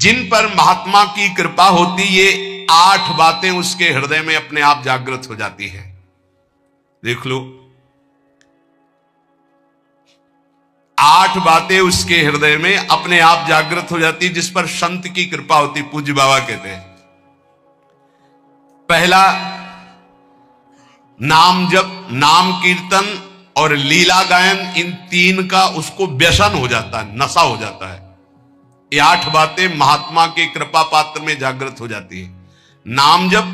जिन पर महात्मा की कृपा होती, ये 8 बातें उसके हृदय में अपने आप जागृत हो जाती है। देख लो, 8 बातें उसके हृदय में अपने आप जागृत हो जाती, जिस पर संत की कृपा होती। पूज्य बाबा कहते हैं, पहला, नाम जप, नाम कीर्तन और लीला गायन, इन 3 का उसको व्यसन हो जाता है, नशा हो जाता है। ये 8 बातें महात्मा के कृपा पात्र में जागृत हो जाती है। नाम जप,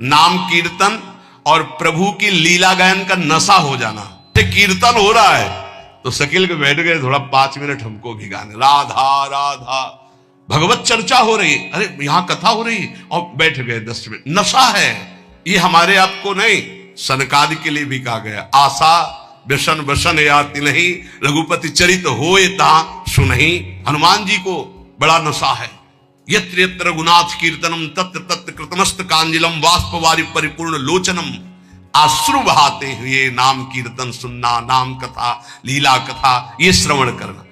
नाम कीर्तन और प्रभु की लीला गायन का नशा हो जाना। कीर्तन हो रहा है तो शकील के बैठ गए, थोड़ा 5 मिनट हमको भी गाने, राधा राधा, भगवत चर्चा हो रही, अरे यहां कथा हो रही, और बैठ गए 10 मिनट। नशा है ये, हमारे आपको नहीं, सनकादि के लिए भी कहा गया, आशा व्यसन वसन याति नहीं, रघुपति चरित होए ता सुनहि। हनुमान जी को बड़ा नशा है। यत्र यत्र रघुनाथ कीर्तनम तत्र तत्र कृतमस्त कांजलम वाष्पवारि परिपूर्ण लोचनम। आश्रु बहाते हुए नाम कीर्तन सुनना, नाम कथा, लीला कथा, ये श्रवण करना।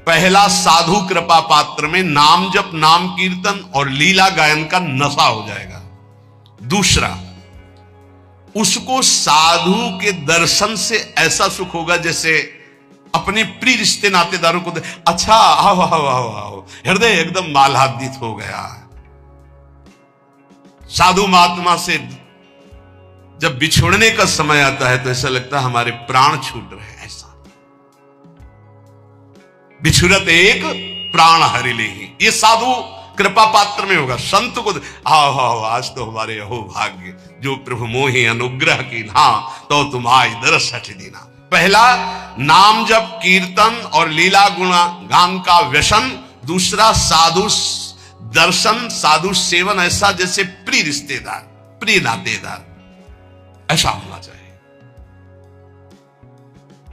पहला, साधु कृपा पात्र में नाम जप, नाम कीर्तन और लीला गायन का नशा हो जाएगा। दूसरा, उसको साधु के दर्शन से ऐसा सुख होगा जैसे अपने प्रिय रिश्ते नातेदारों को अच्छा, आओ आओ आओ आओ, हृदय एकदम मालादित हो गया। साधु महात्मा से जब बिछोड़ने का समय आता है तो ऐसा लगता है हमारे प्राण छूट रहे हैं। ऐसा बिछुरत एक प्राण हरिले ही, ये साधु कृपा पात्र में होगा। संत को आओ आओ, आज तो हमारे अहो भाग्य, जो प्रभु मोहि अनुग्रह की ना, तो तुम आए दरस हठ दीना। पहला, नाम जप कीर्तन और लीला गुणा गान का व्यसन। दूसरा, साधु दर्शन, साधु सेवन, ऐसा जैसे प्रिय रिश्तेदार, प्रिय नातेदार, ऐसा होना चाहिए।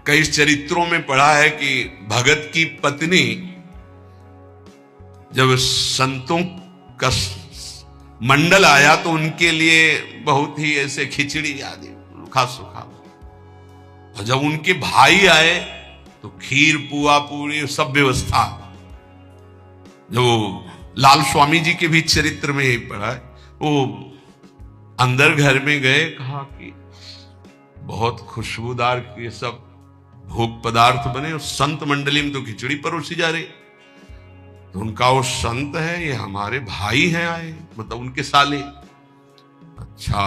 कई चरित्रों में पढ़ा है कि भगत की पत्नी जब संतों का मंडल आया तो उनके लिए बहुत ही ऐसे खिचड़ी आदि रूखा सूखा, और जब उनके भाई आए तो खीर पुआ पूरी सब व्यवस्था। जो लाल स्वामी जी के भी चरित्र में यही पढ़ा है, वो अंदर घर में गए, कहा कि बहुत खुशबूदार ये सब भोग पदार्थ बने, और संत मंडली में तो खिचड़ी परोसी जा रही। तो उनका वो संत है, ये हमारे भाई हैं आए, मतलब उनके साले। अच्छा,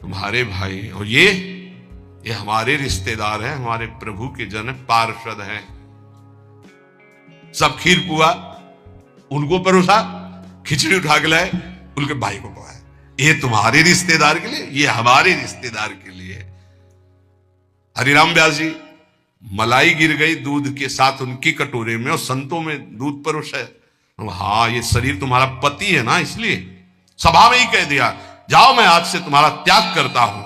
तुम्हारे भाई, और ये हमारे रिश्तेदार हैं, हमारे प्रभु के जन पार्षद हैं। सब खीर पुआ उनको परोसा, खिचड़ी उठा के लाए, उनके भाई को पकाया। ये तुम्हारे रिश्तेदार के लिए, ये हमारे रिश्तेदार के लिए। हरिराम व्यास जी, मलाई गिर गई दूध के साथ उनकी कटोरे में, और संतों में दूध परोसा है। हाँ, ये शरीर तुम्हारा पति है ना, इसलिए सभा में ही कह दिया, जाओ मैं आज से तुम्हारा त्याग करता हूं।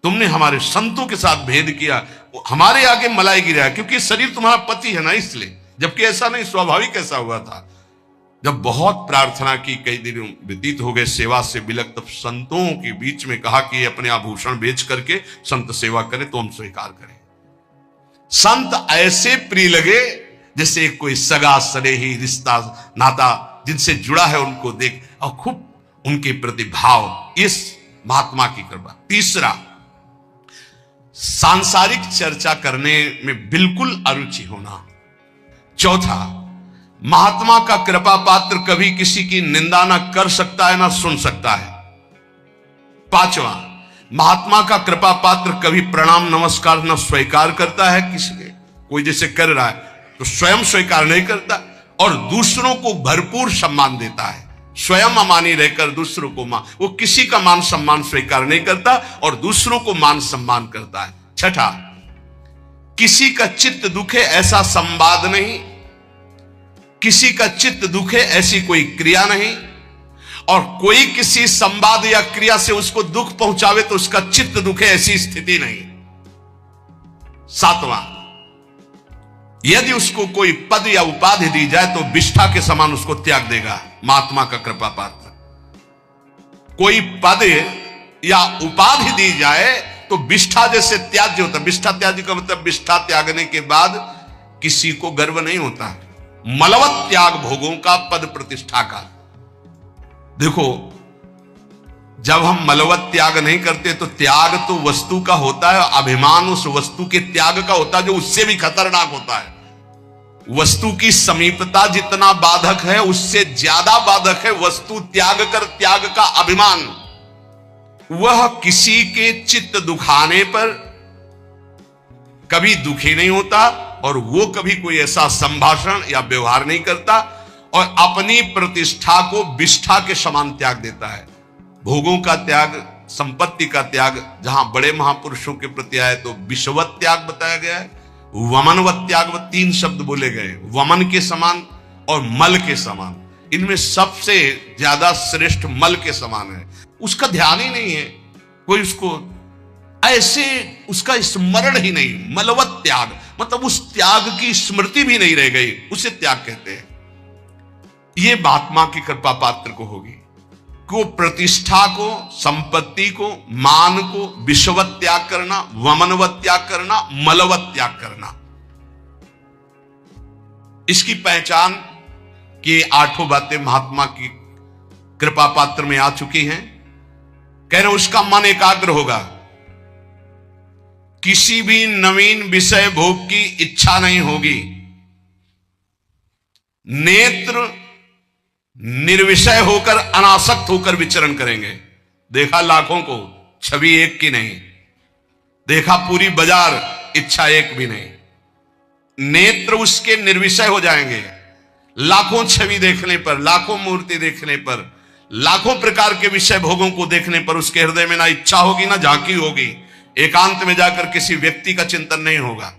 तुमने हमारे संतों के साथ भेद किया, हमारे आगे मलाई गिरा, क्योंकि शरीर तुम्हारा पति है ना, इसलिए। जबकि ऐसा नहीं, स्वाभाविक ऐसा हुआ था। जब बहुत प्रार्थना की, कई दिन व्यतीत हो गए सेवा से बिलक, तब संतों के बीच में कहा कि अपने आभूषण बेच करके संत सेवा करें तो हम स्वीकार करें। संत ऐसे प्रिय लगे जैसे कोई सगा सनेही रिश्ता नाता जिनसे जुड़ा है, उनको देख और खूब उनके प्रति भाव, इस महात्मा की कृपा। तीसरा, सांसारिक चर्चा करने में बिल्कुल अरुचि होना। चौथा, महात्मा का कृपा पात्र कभी किसी की निंदा ना कर सकता है ना सुन सकता है। पांचवा, महात्मा का कृपा पात्र कभी प्रणाम नमस्कार न स्वीकार करता है किसी के, कोई जैसे कर रहा है तो स्वयं स्वीकार नहीं करता, और दूसरों को भरपूर सम्मान देता है। स्वयं अमानी रहकर दूसरों को वो किसी का मान सम्मान स्वीकार नहीं करता और दूसरों को मान सम्मान करता है। छठा, किसी का चित्त दुखे ऐसा संवाद नहीं, किसी का चित्त दुखे ऐसी कोई क्रिया नहीं, और कोई किसी संवाद या क्रिया से उसको दुख पहुंचावे तो उसका चित्त दुखे ऐसी स्थिति नहीं। सातवां, यदि उसको कोई पद या उपाधि दी जाए तो विष्ठा के समान उसको त्याग देगा। महात्मा का कृपा पात्र, कोई पद या उपाधि दी जाए तो विष्ठा जैसे त्याज्य होता है। विष्ठा त्याज्य का मतलब विष्ठा त्यागने के बाद किसी को गर्व नहीं होता, मलवत त्याग भोगों का, पद प्रतिष्ठा का। देखो, जब हम मलवत त्याग नहीं करते तो त्याग तो वस्तु का होता है, अभिमान उस वस्तु के त्याग का होता है जो उससे भी खतरनाक होता है। वस्तु की समीपता जितना बाधक है, उससे ज्यादा बाधक है वस्तु त्याग का अभिमान। वह किसी के चित्त दुखाने पर कभी दुखी नहीं होता और वो कभी कोई ऐसा संभाषण या व्यवहार नहीं करता और अपनी प्रतिष्ठा को विष्ठा के समान त्याग देता है। भोगों का त्याग, संपत्ति का त्याग, जहां बड़े महापुरुषों के प्रति आए तो विषवत त्याग बताया गया है, वमनवत त्याग, तीन शब्द बोले गए, वमन के समान और मल के समान। इनमें सबसे ज्यादा श्रेष्ठ मल के समान है। उसका ध्यान ही नहीं है, कोई उसको ऐसे उसका स्मरण ही नहीं। मलवत त्याग मतलब उस त्याग की स्मृति भी नहीं रह गई, उसे त्याग कहते हैं। यह महात्मा की कृपा पात्र को होगी को प्रतिष्ठा को, संपत्ति को, मान को विषवत त्याग करना, वमनवत त्याग करना, मलवत त्याग करना। इसकी पहचान कि आठों बातें महात्मा की कृपा पात्र में आ चुकी हैं। कह रहे उसका मन एकाग्र होगा, किसी भी नवीन विषय भोग की इच्छा नहीं होगी, नेत्र निर्विषय होकर अनासक्त होकर विचरण करेंगे। देखा लाखों को, छवि एक की नहीं, देखा पूरी बाजार, इच्छा एक भी नहीं। नेत्र उसके निर्विषय हो जाएंगे। लाखों छवि देखने पर, लाखों मूर्ति देखने पर, लाखों प्रकार के विषय भोगों को देखने पर उसके हृदय में ना इच्छा होगी ना झांकी होगी। एकांत में जाकर किसी व्यक्ति का चिंतन नहीं होगा।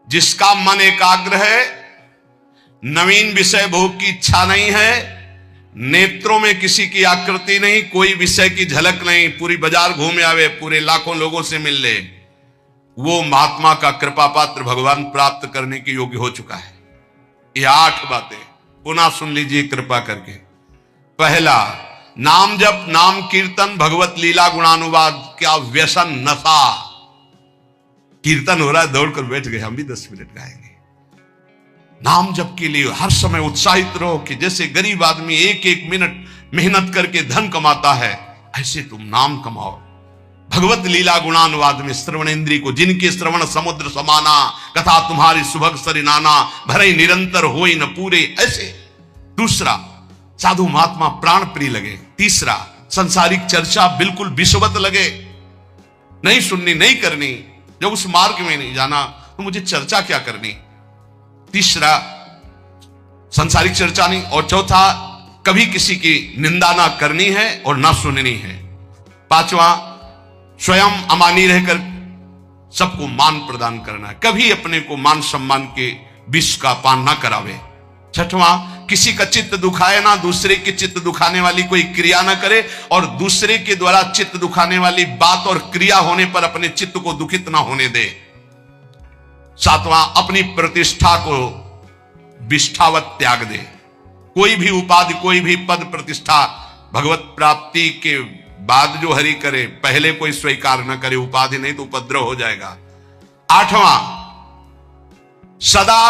जिसका मन एकाग्र है, नवीन विषय भोग की इच्छा नहीं है, नेत्रों में किसी की आकृति नहीं, कोई विषय की झलक नहीं, पूरी बाजार घूमे आवे, पूरे लाखों लोगों से मिल ले, वो महात्मा का कृपा पात्र भगवान प्राप्त करने के योग्य हो चुका है। ये 8 बातें पुनः सुन लीजिए कृपा करके। पहला, नाम जप, नाम कीर्तन, भगवत लीला गुणानुवाद क्या व्यसन नशा। कीर्तन हो रहा है, दौड़कर बैठ गए, हम भी 10 मिनट गाएंगे। नाम जप के लिए हर समय उत्साहित रहो कि जैसे गरीब आदमी एक एक मिनट मेहनत करके धन कमाता है, ऐसे तुम नाम कमाओ। भगवत लीला गुणानुवाद में श्रवण इंद्री को, जिनके श्रवण समुद्र समाना, कथा तुम्हारी सुभग सरिनाना, भरे निरंतर होई न पूरे, ऐसे। दूसरा, साधु महात्मा प्राण प्रिय लगे। तीसरा, संसारिक चर्चा बिल्कुल विषवत लगे, नहीं सुननी नहीं करनी। जब उस मार्ग में नहीं जाना तो मुझे चर्चा क्या करनी। तीसरा, संसारिक चर्चा नहीं। और चौथा, कभी किसी की निंदा ना करनी है और ना सुननी है। पांचवा, स्वयं अमानी रहकर सबको मान प्रदान करना है, कभी अपने को मान सम्मान के विष का पान ना करावे। छठवां, किसी का चित्त दुखाए ना, दूसरे के चित्त दुखाने वाली कोई क्रिया ना करे और दूसरे के द्वारा चित्त दुखाने वाली बात और क्रिया होने पर अपने चित्त को दुखित ना होने दे। सातवां, अपनी प्रतिष्ठा को विष्ठावत त्याग दे। कोई भी उपाधि, कोई भी पद प्रतिष्ठा भगवत प्राप्ति के बाद जो हरि करे, पहले कोई स्वीकार न करे। उपाधि नहीं तो उपद्रव हो जाएगा। आठवां, सदा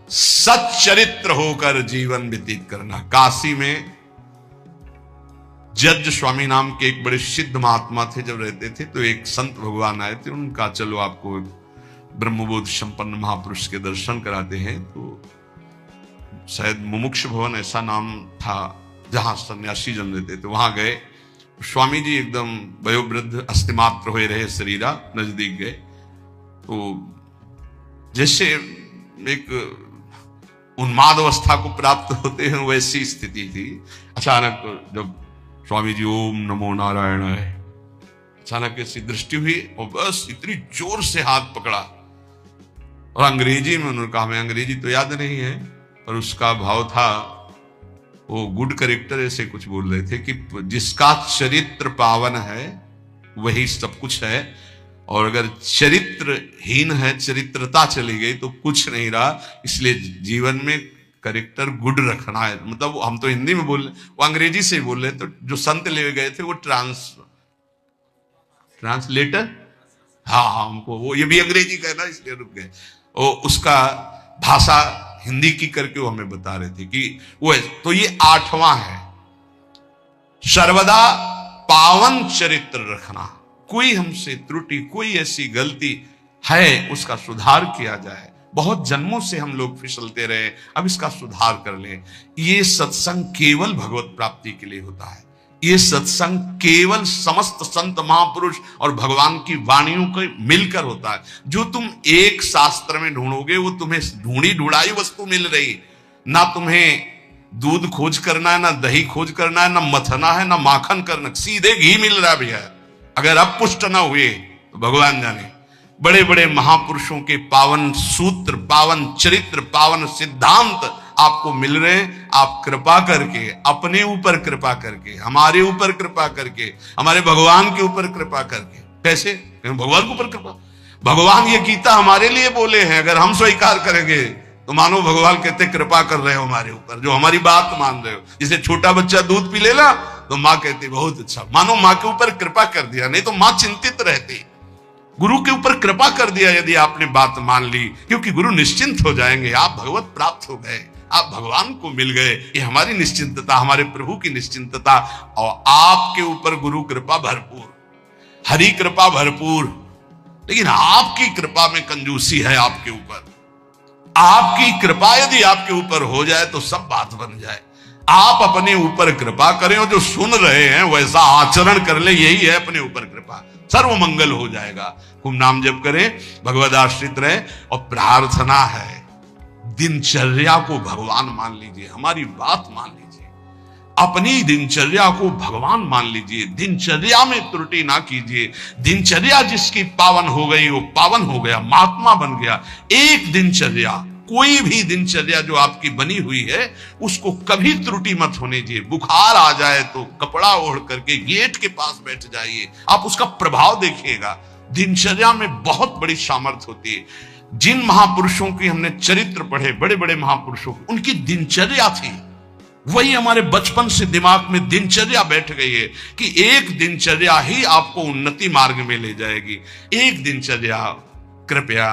सच्चरित्र होकर जीवन व्यतीत करना। काशी में जज स्वामी नाम के एक बड़े सिद्ध महात्मा थे, जब रहते थे तो एक संत भगवान आए थे, उनका चलो आपको ब्रह्मबोध संपन्न महापुरुष के दर्शन कराते हैं। तो शायद मुमुक्ष भवन ऐसा नाम था जहां सन्यासी जन रहते थे, वहां गए। स्वामी जी एकदम वयोवृद्ध, अस्थिमात्र हुए रहे शरीरा, नजदीक गए तो जैसे एक उन्माद अवस्था को प्राप्त होते हैं वैसी स्थिति थी। अचानक जब स्वामी जी ओम नमो नारायण है, अचानक ऐसी दृष्टि हुई और बस इतनी जोर से हाथ पकड़ा और अंग्रेजी में उन्होंने कहा, हमें अंग्रेजी तो याद नहीं है पर उसका भाव था, वो गुड करेक्टर ऐसे कुछ बोल रहे थे कि जिसका चरित्र पावन है वही सब कुछ है, और अगर चरित्रहीन है, चरित्रता चली गई तो कुछ नहीं रहा। इसलिए जीवन में करेक्टर गुड रखना है। मतलब हम तो हिंदी में बोल रहे, वो अंग्रेजी से बोल रहे, तो जो संत ले गए थे वो ट्रांसलेटर, हाँ हमको वो ये भी अंग्रेजी कहना इसलिए रुक गए। वो उसका भाषा हिंदी की करके वो हमें बता रहे थे कि वो है। तो ये 8वां है, सर्वदा पावन चरित्र रखना। कोई हमसे त्रुटि, कोई ऐसी गलती है, उसका सुधार किया जाए। बहुत जन्मों से हम लोग फिसलते रहे, अब इसका सुधार कर लें। ये सत्संग केवल भगवत प्राप्ति के लिए होता है। ये सत्संग केवल समस्त संत महापुरुष और भगवान की वाणियों को मिलकर होता है। जो तुम एक शास्त्र में ढूंढोगे वो तुम्हें ढूंढी ढूंढाई वस्तु मिल रही। ना तुम्हें दूध खोज करना है, ना दही खोज करना है, ना मथना है, ना माखन करना, सीधे घी मिल रहा है भैया। अगर अब पुष्ट ना हुए तो भगवान जाने। बड़े बड़े महापुरुषों के पावन सूत्र, पावन चरित्र, पावन सिद्धांत आपको मिल रहे हैं। आप कृपा करके, अपने ऊपर कृपा करके, हमारे ऊपर कृपा करके, हमारे भगवान के ऊपर कृपा करके। कैसे? भगवान के ऊपर कृपा। भगवान ये गीता हमारे लिए बोले हैं, अगर हम स्वीकार करेंगे तो मानो भगवान कहते कृपा कर रहे हो हमारे ऊपर, जो हमारी बात मान रहे हो। जैसे छोटा बच्चा दूध पी लेना तो माँ कहती बहुत अच्छा, मानो माँ के ऊपर कृपा कर दिया। नहीं तो माँ चिंतित रहती। गुरु के ऊपर कृपा कर दिया यदि आपने बात मान ली, क्योंकि गुरु निश्चिंत हो जाएंगे। आप भगवत प्राप्त हो गए, आप भगवान को मिल गए। ये हमारी निश्चिंतता, हमारे प्रभु की निश्चिंतता। और आपके ऊपर गुरु कृपा भरपूर, हरि कृपा भरपूर, लेकिन आपकी कृपा में कंजूसी है। आपके ऊपर, आपकी कृपा यदि आपके ऊपर हो जाए तो सब बात बन जाए। आप अपने ऊपर कृपा करें और जो सुन रहे हैं वैसा आचरण कर ले, यही है अपने ऊपर कृपा। सर्व मंगल हो जाएगा। खूब नाम जप करें, भगवद आश्रित रहे। और प्रार्थना है, दिनचर्या को भगवान मान लीजिए, हमारी बात मान लीजिए, अपनी दिनचर्या को भगवान मान लीजिए। दिनचर्या में त्रुटि ना कीजिए। दिनचर्या जिसकी पावन हो गई वो पावन हो गया, महात्मा बन गया। एक दिनचर्या, कोई भी दिनचर्या जो आपकी बनी हुई है उसको कभी त्रुटि मत होने दीजिए। बुखार आ जाए तो कपड़ा ओढ़ करके गेट के पास बैठ जाइए, आप उसका प्रभाव देखिएगा। दिनचर्या में बहुत बड़ी सामर्थ्य होती है। जिन महापुरुषों की हमने चरित्र पढ़े, बड़े बड़े महापुरुषों, उनकी दिनचर्या थी, वही हमारे बचपन से दिमाग में दिनचर्या बैठ गई है कि एक दिनचर्या ही आपको उन्नति मार्ग में ले जाएगी। एक दिनचर्या, कृपया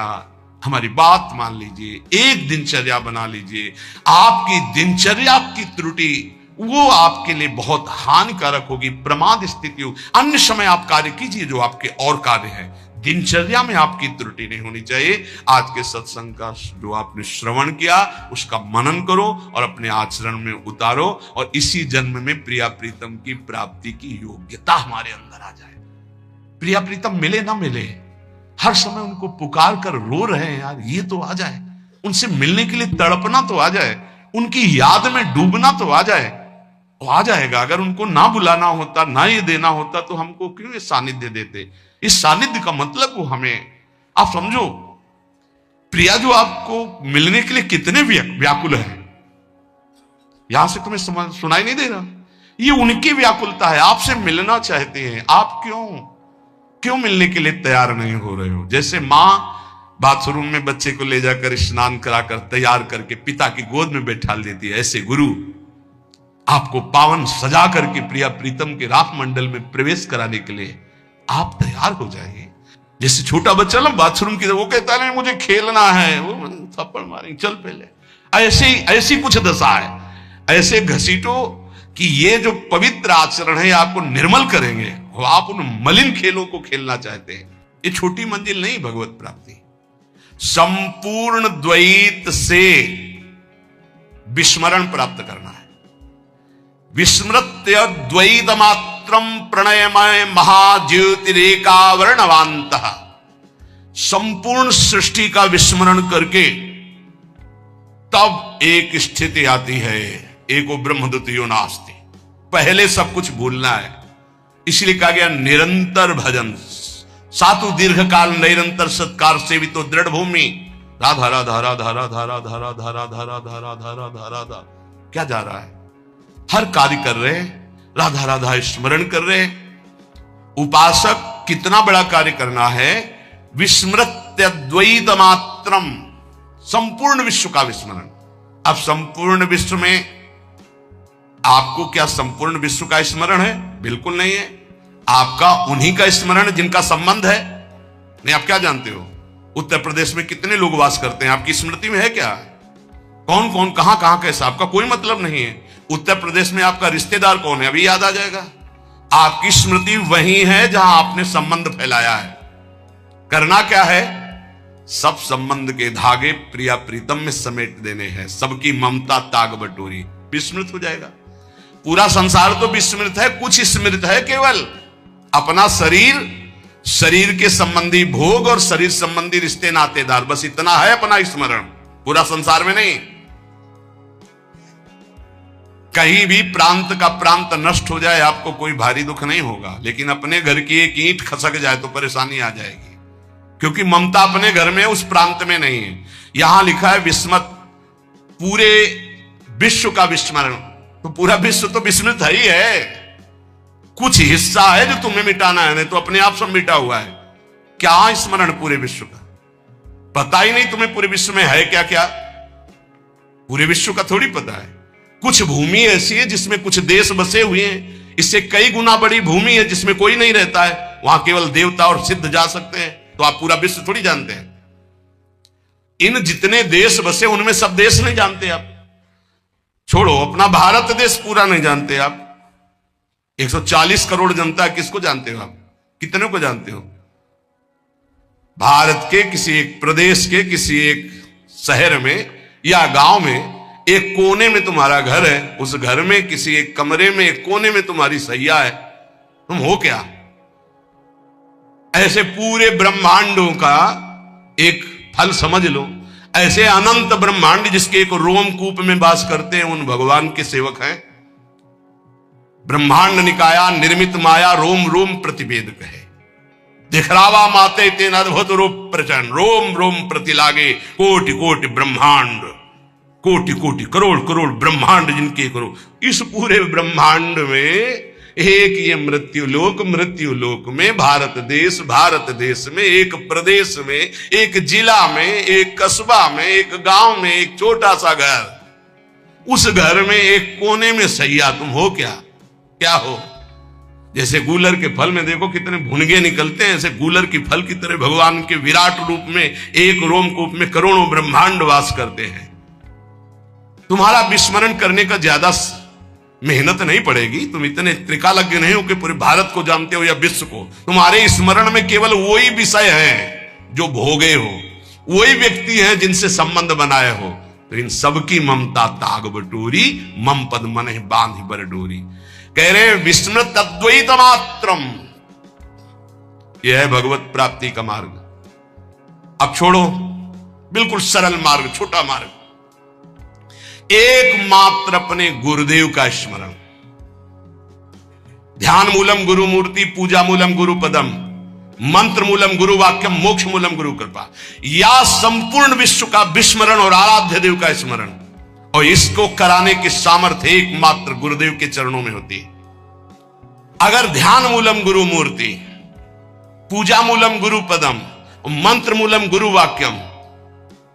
हमारी बात मान लीजिए, एक दिनचर्या बना लीजिए। आपकी दिनचर्या की त्रुटि वो आपके लिए बहुत हानिकारक होगी, प्रमाद स्थिति हो। अन्य समय आप कार्य कीजिए जो आपके और कार्य हैं, दिनचर्या में आपकी त्रुटि नहीं होनी चाहिए। आज के सत्संग का जो आपने श्रवण किया उसका मनन करो और अपने आचरण में उतारो, और इसी जन्म में प्रिया प्रीतम की प्राप्ति की योग्यता हमारे अंदर आ जाए। प्रिया प्रीतम मिले ना मिले, हर समय उनको पुकार कर रो रहे हैं यार, ये तो आ जाए। उनसे मिलने के लिए तड़पना तो आ जाए, उनकी याद में डूबना तो आ जाए। वो आ जाएगा। अगर उनको ना बुलाना होता, ना ये देना होता तो हमको क्यों ये सानिध्य देते। इस सानिध्य का मतलब वो हमें, आप समझो, प्रिया जो आपको मिलने के लिए कितने व्याकुल है, यहां से तुम्हें सुनाई नहीं दे रहा। ये उनकी व्याकुलता है, आपसे मिलना चाहते हैं। आप क्यों मिलने के लिए तैयार नहीं हो रहे हो। जैसे माँ बाथरूम में बच्चे को ले जाकर स्नान कराकर तैयार करके पिता की गोद में बैठा देती है, ऐसे गुरु आपको पावन सजा करके प्रिया प्रीतम के राख मंडल में प्रवेश कराने के लिए आप तैयार हो जाइए। जैसे छोटा बच्चा ना बाथरूम की, वो कहता है मुझे खेलना है, वो थप्पड़ मारेंगे, चल पहले। ऐसी कुछ दशा है। ऐसे घसीटो कि ये जो पवित्र आचरण है आपको निर्मल करेंगे। आप उन मलिन खेलों को खेलना चाहते हैं, ये छोटी मंजिल नहीं भगवत प्राप्ति। संपूर्ण द्वैत से विस्मरण प्राप्त करना है। विस्मृत्य द्वैत मात्रम प्रणयमय महाज्योतिरेका वर्णवांतः। संपूर्ण सृष्टि का विस्मरण करके तब एक स्थिति आती है, एको ब्रह्म द्वितीयो नास्ति। पहले सब कुछ भूलना है। इसलिए कहा गया निरंतर भजन, सातु दीर्घ काल निरंतर सत्कार सेवितो दृढ़ भूमि। राधा राधा राधा राधा राधा राधा राधा राधा राधा राधा राधा। क्या जा रहा है, हर कार्य कर रहे हैं, राधा राधा स्मरण कर रहे हैं। उपासक कितना बड़ा कार्य करना है। विस्मृत्य द्वैत मात्रम, संपूर्ण विश्व का विस्मरण। अब संपूर्ण विश्व में आपको क्या संपूर्ण विश्व का स्मरण है? बिल्कुल नहीं है। आपका उन्हीं का स्मरण जिनका संबंध है। नहीं, आप क्या जानते हो उत्तर प्रदेश में कितने लोग वास करते हैं? आपकी स्मृति में है क्या? कौन कौन कहां कहां कैसा, आपका कोई मतलब नहीं है। उत्तर प्रदेश में आपका रिश्तेदार कौन है अभी याद आ जाएगा। आपकी स्मृति वही है जहां आपने संबंध फैलाया है। करना क्या है, सब संबंध के धागे प्रिया प्रीतम में समेट देने हैं। सबकी ममता ताग बटोरी, विस्मृत हो जाएगा। पूरा संसार तो विस्मृत है, कुछ स्मृत है केवल अपना शरीर, शरीर के संबंधी भोग और शरीर संबंधी रिश्ते नातेदार, बस इतना है अपना स्मरण, पूरा संसार में नहीं। कहीं भी प्रांत का प्रांत नष्ट हो जाए आपको कोई भारी दुख नहीं होगा, लेकिन अपने घर की एक ईंट खसक जाए तो परेशानी आ जाएगी, क्योंकि ममता अपने घर में उस प्रांत में नहीं है। यहां लिखा है विस्मत, पूरे विश्व का विस्मरण, तो पूरा विश्व तो विस्मृत है ही है। कुछ हिस्सा है जो तुम्हें मिटाना है, नहीं तो अपने आप सब मिटा हुआ है। क्या स्मरण पूरे विश्व का, पता ही नहीं तुम्हें पूरे विश्व में है क्या क्या, पूरे विश्व का थोड़ी पता है। कुछ भूमि ऐसी है जिसमें कुछ देश बसे हुए हैं, इससे कई गुना बड़ी भूमि है जिसमें कोई नहीं रहता है, वहां केवल देवता और सिद्ध जा सकते हैं, तो आप पूरा विश्व थोड़ी जानते हैं। इन जितने देश बसे उनमें सब देश नहीं जानते आप, छोड़ो अपना भारत देश पूरा नहीं जानते आप। 140 करोड़ जनता, किसको जानते हो आप, कितने को जानते हो? भारत के किसी एक प्रदेश के किसी एक शहर में या गांव में एक कोने में तुम्हारा घर है, उस घर में किसी एक कमरे में एक कोने में तुम्हारी सैया है, तुम हो क्या? ऐसे पूरे ब्रह्मांडों का एक फल समझ लो, ऐसे अनंत ब्रह्मांड जिसके एक रोमकूप में वास करते हैं उन भगवान के सेवक हैं। ब्रह्मांड निकाया निर्मित माया रोम रोम प्रतिवेद कहे, दिखरावा माते तेन अद्भुत रूप प्रचंड, रोम रोम प्रति लागे कोटि कोटि ब्रह्मांड, कोटि कोटि करोड़ करोड़ ब्रह्मांड जिनके करो। इस पूरे ब्रह्मांड में एक ये मृत्यु लोक में भारत देश में एक प्रदेश में एक जिला में एक कस्बा में एक गांव में एक छोटा सा घर, उस घर में एक कोने में सैया, तुम हो क्या? क्या हो? जैसे गूलर के फल में देखो कितने भुनगे निकलते हैं, ऐसे गूलर की फल की तरह भगवान के विराट रूप में एक रोमकूप में करोड़ों ब्रह्मांड वास करते हैं। तुम्हारा विस्मरण करने का ज्यादा मेहनत नहीं पड़ेगी, तुम इतने त्रिकालज्ञ नहीं हो कि पूरे भारत को जानते हो या विश्व को। तुम्हारे स्मरण में केवल वही विषय है जो भोगे हो, वही व्यक्ति हैं जिनसे संबंध बनाए हो, तो इन सबकी ममता ताग बटोरी, मम पद मन बांध बर डोरी। कह रहे विस्मृत अद्वैत मात्रम, यह है भगवत प्राप्ति का मार्ग। अब छोड़ो बिल्कुल सरल मार्ग, छोटा मार्ग, एकमात्र अपने गुरुदेव का स्मरण। ध्यान मूलम गुरु मूर्ति, पूजा मूलम गुरु पदम, मंत्र मूलम गुरु वाक्यम, मोक्ष मूलम गुरु कृपा। या संपूर्ण विश्व का विस्मरण और आराध्य देव का स्मरण, और इसको कराने की सामर्थ्य एकमात्र गुरुदेव के चरणों में होती है। अगर ध्यान मूलम गुरु मूर्ति, पूजा मूलम गुरु पदम, मंत्र मूलम गुरु वाक्यम,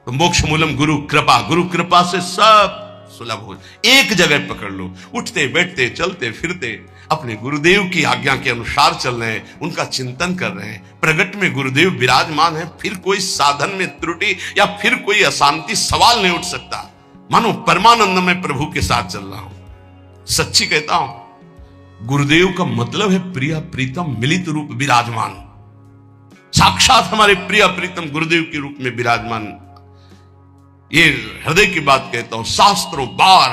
तो मोक्ष मूलम गुरु कृपा, गुरु कृपा से सब सुलभ हो। एक जगह पकड़ लो, उठते बैठते चलते फिरते अपने गुरुदेव की आज्ञा के अनुसार चल रहे हैं, उनका चिंतन कर रहे हैं, प्रगट में गुरुदेव विराजमान है, फिर कोई साधन में त्रुटि या फिर कोई अशांति सवाल नहीं उठ सकता। मानो परमानंद में प्रभु के साथ चल रहा हूं। सच्ची कहता हूं, गुरुदेव का मतलब है प्रिय प्रीतम मिलित रूप विराजमान, साक्षात हमारे प्रिय प्रीतम गुरुदेव के रूप में विराजमान। ये हृदय की बात कहता हूं, शास्त्रों बार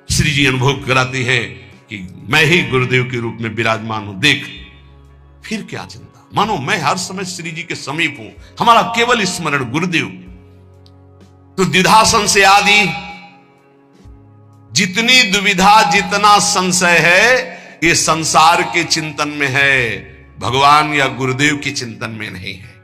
श्री जी अनुभव कराती हैं कि मैं ही गुरुदेव के रूप में विराजमान हूं। देख फिर क्या चिंता, मानो मैं हर समय श्री जी के समीप हूं, हमारा केवल स्मरण गुरुदेव। तो द्विधासन से आदि जितनी दुविधा जितना संशय है ये संसार के चिंतन में है, भगवान या गुरुदेव के चिंतन में नहीं है।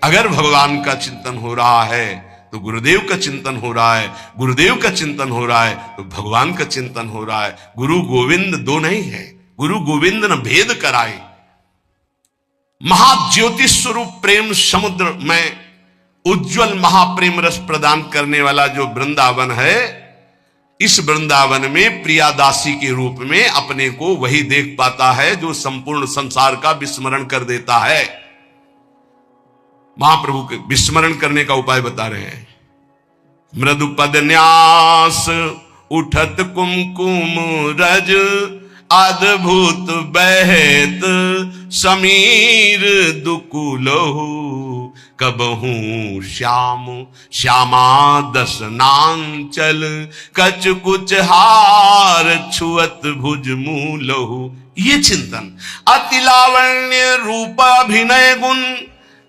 अगर भगवान का चिंतन हो रहा है तो गुरुदेव का चिंतन हो रहा है, गुरुदेव का चिंतन हो रहा है तो भगवान का चिंतन हो रहा है। गुरु गोविंद दो नहीं है, गुरु गोविंद न भेद कराए। महाज्योतिष स्वरूप प्रेम समुद्र में उज्जवल महाप्रेम रस प्रदान करने वाला जो वृंदावन है, इस वृंदावन में प्रियादासी के रूप में अपने को वही देख पाता है जो संपूर्ण संसार का विस्मरण कर देता है। महाप्रभु के विस्मरण करने का उपाय बता रहे हैं। मृदुपद न्यास उठत कुमकुम रज, अद्भुत बहत समीर दुकुलहु, कबहू श्याम श्यामा दसनांचल, कच कुछ हार छुअत भुज मूलहु। ये चिंतन, अति लावण्य रूप अभिनय गुण,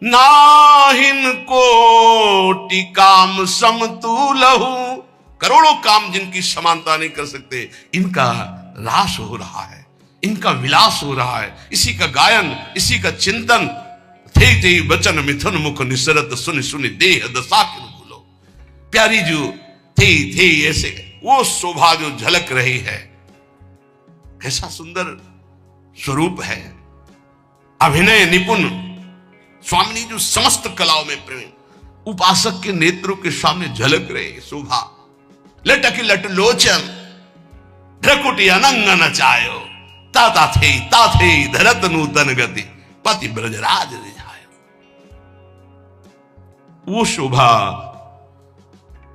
नाहिन कोटि काम समतुलहु। करोड़ों काम जिनकी समानता नहीं कर सकते, इनका रास हो रहा है, इनका विलास हो रहा है, इसी का गायन, इसी का चिंतन। थे थे बचन मिथुन मुख निसरत, सुन सुन देह दशा किन भूलो। प्यारी जो थे ऐसे वो शोभा जो झलक रही है, कैसा सुंदर स्वरूप है। अभिनय निपुण स्वामिनी जो समस्त कलाओं में प्रेम, उपासक के नेत्रों के सामने झलक रहे शोभा। लटक लट लोचन भ्रकुटी अनंग नचायो, ता थे धरत नूतन गति, पति ब्रजराज रिझायो। वो शोभा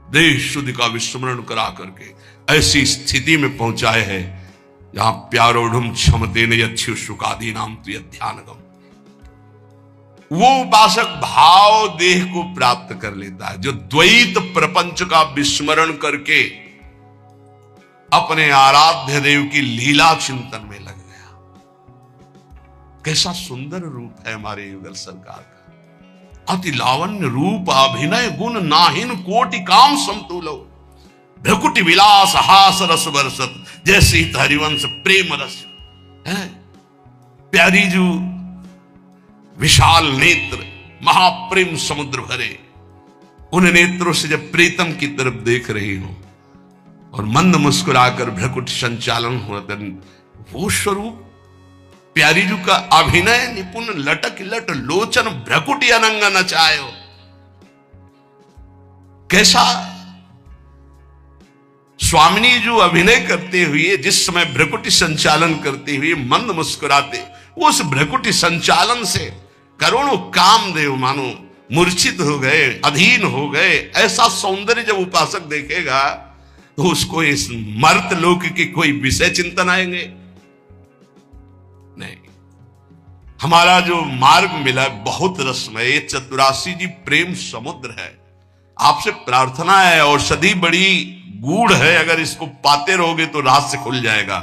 देश शुद्ध का विस्मरण करा करके ऐसी स्थिति में पहुंचाए है जहां प्यारोढ़ क्षमते ने अच्छी शुकादी नाम तुय ध्यानगम। वो उपासक भाव देह को प्राप्त कर लेता है जो द्वैत प्रपंच का विस्मरण करके अपने आराध्य देव की लीला चिंतन में लग गया। कैसा सुंदर रूप है हमारे युगल सरकार का। अति लावण्य रूप अभिनय गुण, नाहिन कोटि काम समतुलो। भ्रकुटि विलास हास रस बरसत, जैसे ही हरिवंश प्रेम रस है। प्यारी जो विशाल नेत्र, महाप्रेम समुद्र भरे, उन नेत्रों से जब प्रीतम की तरफ देख रही हो और मंद मुस्कुराकर भ्रकुट संचालन होता, वो स्वरूप प्यारी जू का अभिनय निपुण, लटक लट लोचन भ्रकुटी अनंग नचायो। कैसा स्वामिनी जो अभिनय करते हुए, जिस समय भ्रकुटी संचालन करते हुए मंद मुस्कुराते, उस भ्रकुटी संचालन से करोड़ों कामदेव मानो मूर्छित हो गए, अधीन हो गए। ऐसा सौंदर्य जब उपासक देखेगा तो उसको इस मर्त लोक के कोई विषय चिंतन आएंगे नहीं। हमारा जो मार्ग मिला बहुत रसमय, ये चतुरासी जी प्रेम समुद्र है। आपसे प्रार्थना है, औषधि बड़ी गूढ़ है, अगर इसको पाते रहोगे तो रहस्य खुल जाएगा।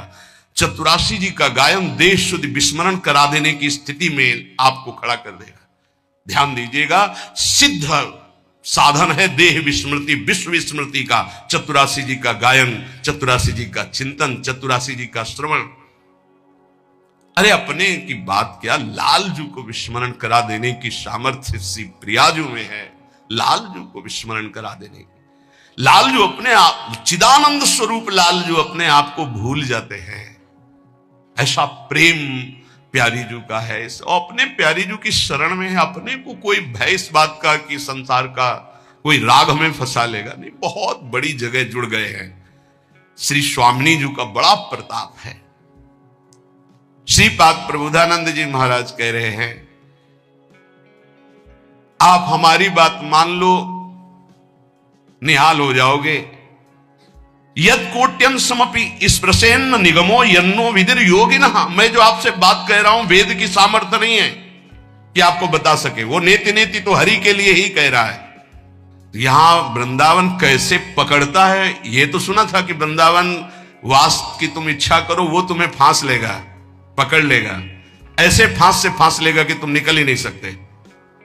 चतुरासी जी का गायन देश शुद्ध विस्मरण करा देने की स्थिति में आपको खड़ा कर देगा। ध्यान दीजिएगा, सिद्ध साधन है देह विस्मृति, विश्व विस्मृति का चतुरासी जी का गायन, चतुरासी जी का चिंतन, चतुरासी जी का श्रवण। अरे अपने की बात क्या, लालजू को विस्मरण करा देने की सामर्थ्य श्री प्रियाजू में है। लालजू को विस्मरण करा देने की, लालजू अपने आप चिदानंद स्वरूप, लालजू अपने आप को भूल जाते हैं। ऐसा प्रेम प्यारी जू का है। अपने प्यारी जू की शरण में है, अपने को कोई भय इस बात का कि संसार का कोई राग में फंसा लेगा नहीं। बहुत बड़ी जगह जुड़ गए हैं। श्री स्वामिनी जू का बड़ा प्रताप है। श्रीपाद प्रबोधानंद जी महाराज कह रहे हैं, आप हमारी बात मान लो, निहाल हो जाओगे। यद कोट्यन समपि स्पृशेन्न निगमो यन्नो विदिर योगिनः। मैं जो आपसे बात कह रहा हूं, वेद की सामर्थ्य नहीं है कि आपको बता सके। वो नेति नेति तो हरि के लिए ही कह रहा है। यहां वृंदावन कैसे पकड़ता है, ये तो सुना था कि वृंदावन वास की तुम इच्छा करो, वो तुम्हें फांस लेगा, पकड़ लेगा। ऐसे फांस से फांस लेगा कि तुम निकल ही नहीं सकते।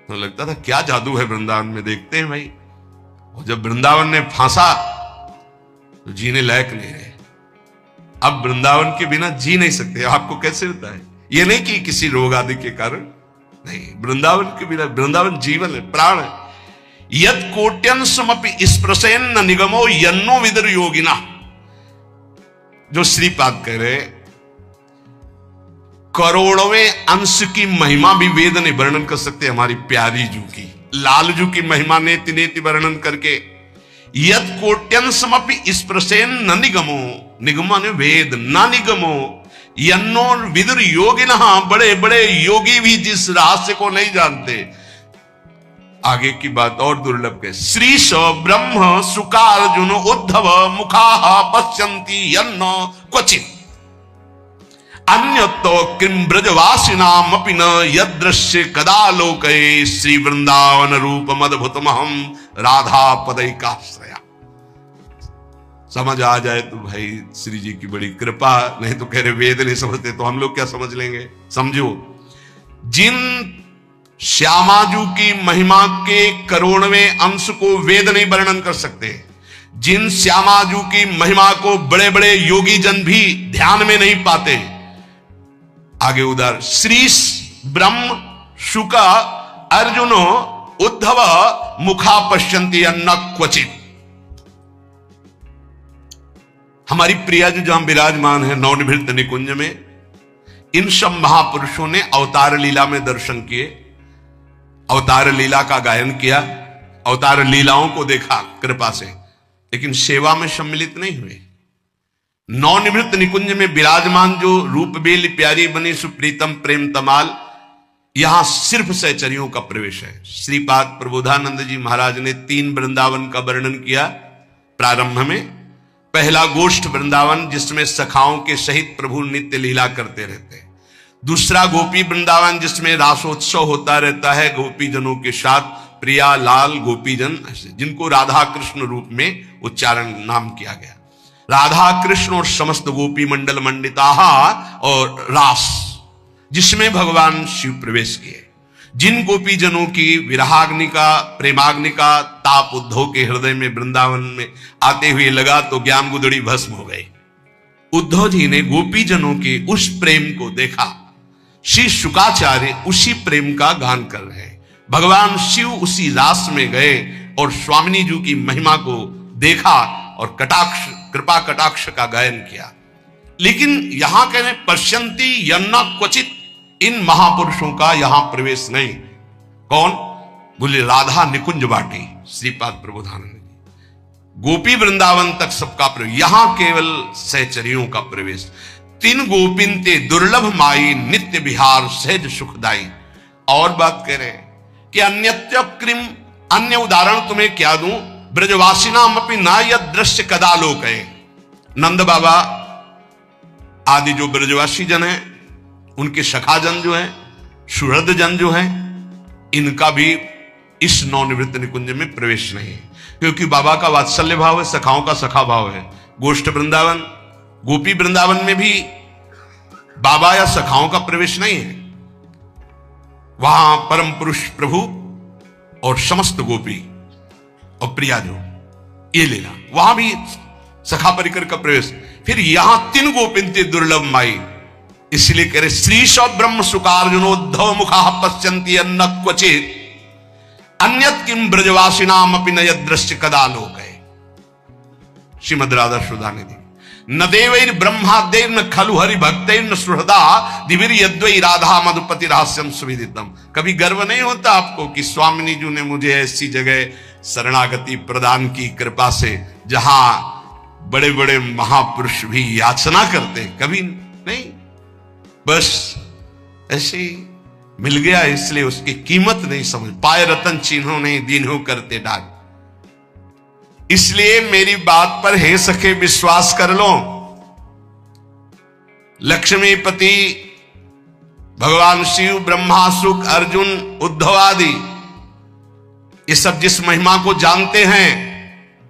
तो लगता था क्या जादू है वृंदावन में, देखते हैं भाई। और जब वृंदावन ने फांसा तो जीने लायक नहीं रहे। अब वृंदावन के बिना जी नहीं सकते। आपको कैसे होता है, ये नहीं कि किसी रोग आदि के कारण नहीं, वृंदावन के बिना, वृंदावन जीवन है, प्राण है। यद कोट्यन समपि स्पृशेन्न निगमो यन्नो विदुर योगिना। जो श्रीपाद कह रहे, करोड़वें अंश की महिमा भी वेद ने वर्णन कर सकते हमारी प्यारी जू की। लालजू की महिमा नेति नेति वर्णन करके, यद कोट्यन समपि स्पृशेन न निगमो, निगमन वेद, न निगमो यन्नो विदुर योगिनः। बड़े बड़े योगी भी जिस रहस्य को नहीं जानते, आगे की बात और दुर्लभ है। श्रीश ब्रह्म सुकार्जुन उद्धव मुखा पश्यन्ति यन्न क्वचित अन्यतो किम ब्रजवासिनाम अपि न यदृश्य कदा लोके श्री वृंदावन रूप मदभुतमहम राधा पदैकाश्रया। समझ आ जाए तो भाई श्री जी की बड़ी कृपा, नहीं तो कह रहे वेद नहीं समझते तो हम लोग क्या समझ लेंगे। समझो, जिन श्यामाजू की महिमा के करोड़वें अंश को वेद नहीं वर्णन कर सकते, जिन श्यामाजू की महिमा को बड़े बड़े योगी जन भी ध्यान में नहीं पाते, आगे उधर श्रीश ब्रह्म शुका अर्जुनो उद्धव मुखा पश्यन्ति अन्न क्वचित। हमारी प्रिया जो जहां विराजमान है नवनिभृत निकुंज में, इन सब महापुरुषों ने अवतार लीला में दर्शन किए, अवतार लीला का गायन किया, अवतार लीलाओं को देखा कृपा से, लेकिन सेवा में सम्मिलित नहीं हुए। नवनिवृत्त निकुंज में विराजमान जो रूप बेल प्यारी बनी सुप्रीतम प्रेम तमाल, यहां सिर्फ सहचरियों का प्रवेश है। श्रीपाद प्रबोधानंद जी महाराज ने 3 वृंदावन का वर्णन किया प्रारंभ में। पहला गोष्ठ वृंदावन जिसमें सखाओं के सहित प्रभु नित्य लीला करते रहते हैं। दूसरा गोपी वृंदावन जिसमें रासोत्सव होता रहता है गोपी जनों के साथ, प्रिया लाल गोपीजन जिनको राधा कृष्ण रूप में उच्चारण नाम किया गया। राधा कृष्ण और समस्त गोपी मंडल मंडिता और रास जिसमें भगवान शिव प्रवेश किए। जिन गोपी जनों की विरहाग्नि का प्रेमाग्नि का ताप उद्धव के हृदय में वृंदावन में आते हुए लगा तो ज्ञान गुदड़ी भस्म हो गई। उद्धव जी ने गोपी जनों के उस प्रेम को देखा। श्री शुकाचार्य उसी प्रेम का गान कर रहे हैं। भगवान शिव उसी रास में गए और स्वामिनी जी की महिमा को देखा और कटाक्ष कृपा कटाक्ष का गायन किया। लेकिन यहां कहने पश्यन्ति यन्ना क्वचित, इन महापुरुषों का यहां प्रवेश नहीं। कौन? बोले राधा निकुंज बाटी श्रीपाद प्रबोधानंद जी। गोपी वृंदावन तक सबका प्रवेश, यहां केवल सहचरियों का प्रवेश। 3 गोपिन ते दुर्लभ माई नित्य विहार सहज सुखदाई। और बात कह रहे हैं कि अन्यत्य कृम, अन्य उदाहरण तुम्हें क्या दूं, ब्रजवासिनाम अपि न यद दृश्य कदा लोक है। नंद बाबा आदि जो ब्रजवासी जन है, उनके सखा जन जो है, सुहृद जन जो है, इनका भी इस नवनिवृत्त निकुंज में प्रवेश नहीं है, क्योंकि बाबा का वात्सल्य भाव है, सखाओं का सखा भाव है। गोष्ठ वृंदावन गोपी वृंदावन में भी बाबा या सखाओं का प्रवेश नहीं है। वहां परम पुरुष प्रभु और समस्त गोपी और प्रिया जो ये लेना, वहां भी सखा परिकर का प्रवेश। फिर यहां 3 गोपिन ते दुर्लभ माई, इसलिए कह रहे श्रीश ब्रह्म सुकार्जुनोद्धव मुखा पश्यन्ति अन्न क्वचित अन्यत किम ब्रजवासिनाम अपि न यदृश्य कदा लोक है। श्रीमद राधा सुधानिधि। न देवैर ब्रह्मादेव न खलु हरि भक्तैर न सुहृदा दिविर यद्वै राधा मधुपति रहस्यम सुविदितम। कभी गर्व नहीं होता आपको कि स्वामिनी जी ने मुझे ऐसी जगह शरणागति प्रदान की कृपा से जहां बड़े बड़े महापुरुष भी याचना करते? कभी नहीं, बस ऐसे मिल गया, इसलिए उसकी कीमत नहीं समझ पाए। रतन चिन्हों नहीं दीन्हों करते डाक। इसलिए मेरी बात पर हे सखे विश्वास कर लो। लक्ष्मीपति भगवान शिव, ब्रह्मा, शुक, अर्जुन, उद्धव आदि ये सब जिस महिमा को जानते हैं,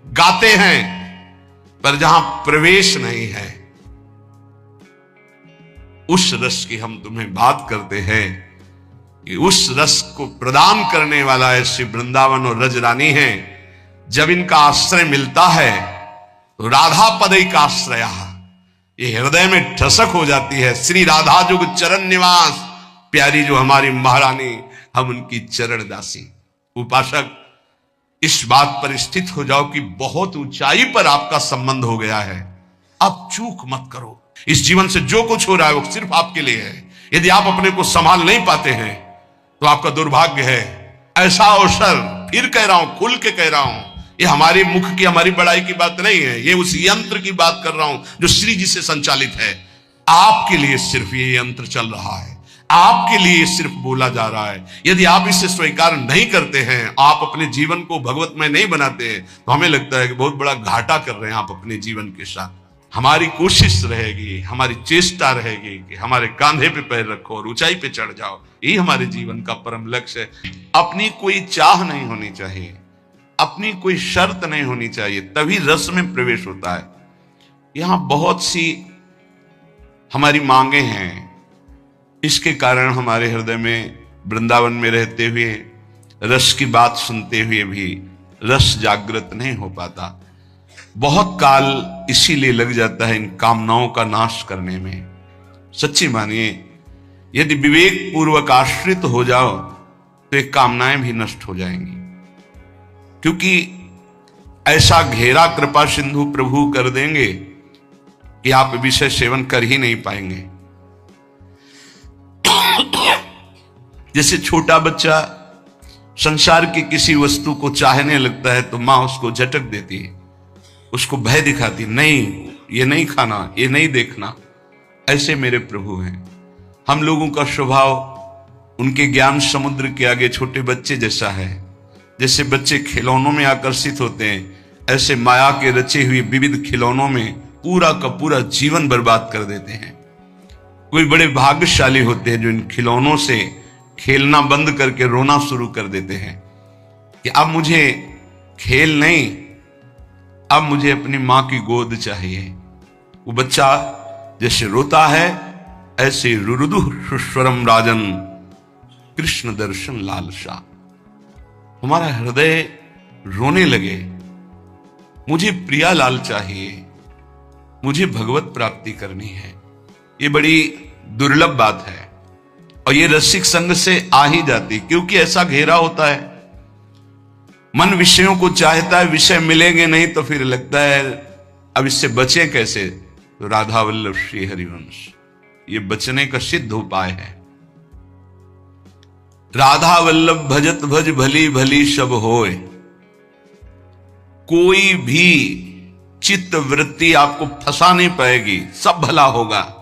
गाते हैं, पर जहां प्रवेश नहीं है, उस रस की हम तुम्हें बात करते हैं कि उस रस को प्रदान करने वाला ऐसे वृंदावन और रजरानी है। जब इनका आश्रय मिलता है तो राधा पदई का आश्रय ये हृदय में ठसक हो जाती है। श्री राधा जुग चरण निवास, प्यारी जो हमारी महारानी, हम उनकी चरण दासी। उपासक इस बात पर स्थित हो जाओ कि बहुत ऊंचाई पर आपका संबंध हो गया है। अब चूक मत करो। इस जीवन से जो कुछ हो रहा है वो सिर्फ आपके लिए है। यदि आप अपने को संभाल नहीं पाते हैं तो आपका दुर्भाग्य है। ऐसा अवसर, फिर कह रहा हूं, खुल के कह रहा हूं, ये हमारे मुख की, हमारी बड़ाई की बात नहीं है, ये उस यंत्र की बात कर रहा हूं जो श्री जी से संचालित है। आपके लिए सिर्फ ये यंत्र चल रहा है। आपके लिए सिर्फ बोला जा रहा है। यदि आप इसे स्वीकार नहीं करते हैं, आप अपने जीवन को भगवतमय नहीं बनाते हैं, तो हमें लगता है कि बहुत बड़ा घाटा कर रहे हैं आप अपने जीवन के साथ। हमारी कोशिश रहेगी, हमारी चेष्टा रहेगी कि हमारे कांधे पे पैर रखो और ऊंचाई पे चढ़ जाओ। यही हमारे जीवन का परम लक्ष्य है। अपनी कोई चाह नहीं होनी चाहिए, अपनी कोई शर्त नहीं होनी चाहिए, तभी रस में प्रवेश होता है। यहां बहुत सी हमारी मांगे हैं, इसके कारण हमारे हृदय में वृंदावन में रहते हुए, रस की बात सुनते हुए भी रस जागृत नहीं हो पाता। बहुत काल इसीलिए लग जाता है इन कामनाओं का नाश करने में। सच्ची मानिए, यदि विवेक पूर्वक आश्रित हो जाओ तो ये कामनाएं भी नष्ट हो जाएंगी, क्योंकि ऐसा घेरा कृपा सिंधु प्रभु कर देंगे कि आप विषय सेवन कर ही नहीं पाएंगे। जैसे छोटा बच्चा संसार की किसी वस्तु को चाहने लगता है तो मां उसको झटक देती है, उसको भय दिखाती, नहीं ये नहीं खाना, ये नहीं देखना। ऐसे मेरे प्रभु हैं। हम लोगों का स्वभाव उनके ज्ञान समुद्र के आगे छोटे बच्चे जैसा है। जैसे बच्चे खिलौनों में आकर्षित होते हैं, ऐसे माया के रचे हुए विविध खिलौनों में पूरा का पूरा जीवन बर्बाद कर देते हैं। कोई बड़े भाग्यशाली होते हैं जो इन खिलौनों से खेलना बंद करके रोना शुरू कर देते हैं कि अब मुझे खेल नहीं, अब मुझे अपनी मां की गोद चाहिए। वो बच्चा जैसे रोता है, ऐसे रुरुदु सुस्वरम राजन कृष्ण दर्शन लालसा। हमारा हृदय रोने लगे, मुझे प्रिया लाल चाहिए, मुझे भगवत प्राप्ति करनी है। ये बड़ी दुर्लभ बात है और ये रसिक संग से आ ही जाती, क्योंकि ऐसा घेरा होता है। मन विषयों को चाहता है, विषय मिलेंगे नहीं तो फिर लगता है अब इससे बचे कैसे। तो राधा वल्लभ श्री हरिवंश ये बचने का सिद्ध उपाय है। राधा वल्लभ भजत भज भली भली सब होए। कोई भी चित्त वृत्ति आपको फंसा नहीं पाएगी, सब भला होगा।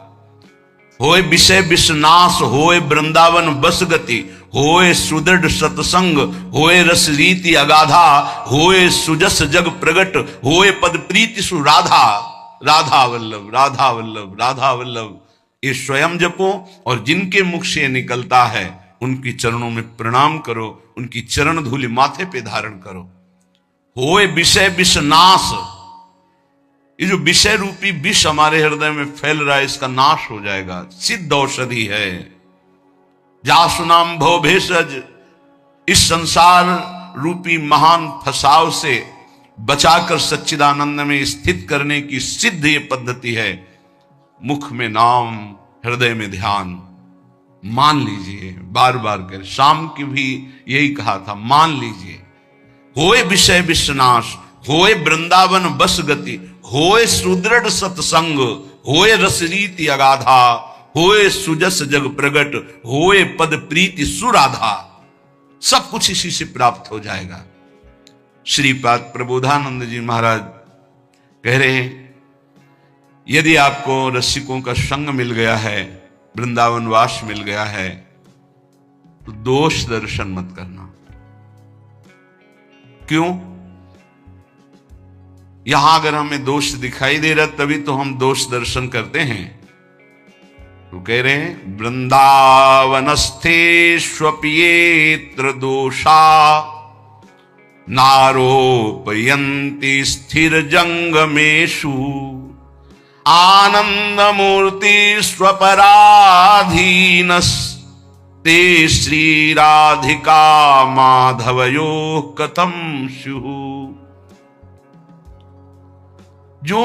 होए विषय विषनाश, होए वृंदावन बस गति, होए सुदृढ़ सत्संग, होए रस रीति अगाधा, होए सुजस जग प्रगट, होए पद प्रीति सुराधा। राधा वल्लभ, राधा वल्लभ, राधा वल्लभ ये स्वयं जपो और जिनके मुख से निकलता है उनकी चरणों में प्रणाम करो, उनकी चरण धूलि माथे पे धारण करो। होए विषय विषनाश, ये जो विषय रूपी विष हमारे हृदय में फैल रहा है इसका नाश हो जाएगा। सिद्ध औषधि है। जासु नाम भव भेषज, इस संसार रूपी महान फसाव से बचाकर सच्चिदानंद में स्थित करने की सिद्ध ये पद्धति है। मुख में नाम, हृदय में ध्यान। मान लीजिए, बार बार कर, शाम की भी यही कहा था, मान लीजिए। होए विषय विषनाश, होए वृंदावन बस गति, होए सुदृढ़ सत्संग, होए रसरीति अगाधा, होए सुजस जग प्रगट, होए पद प्रीति सुराधा। सब कुछ इसी से प्राप्त हो जाएगा। श्रीपाद प्रबोधानंद जी महाराज कह रहे हैं, यदि आपको रसिकों का संग मिल गया है, वृंदावन वास मिल गया है, तो दोष दर्शन मत करना। क्यों? यहां अगर हमें दोष दिखाई दे रहा तभी तो हम दोष दर्शन करते हैं। तो कह रहे हैं, वृंदावनस्थेष्वप्येत्र दोषा नारोपयन्ति स्थिर जंगमेषु आनंदमूर्ति स्वपराधीनस्ते श्री राधिका माधवयो कथम स्युः। जो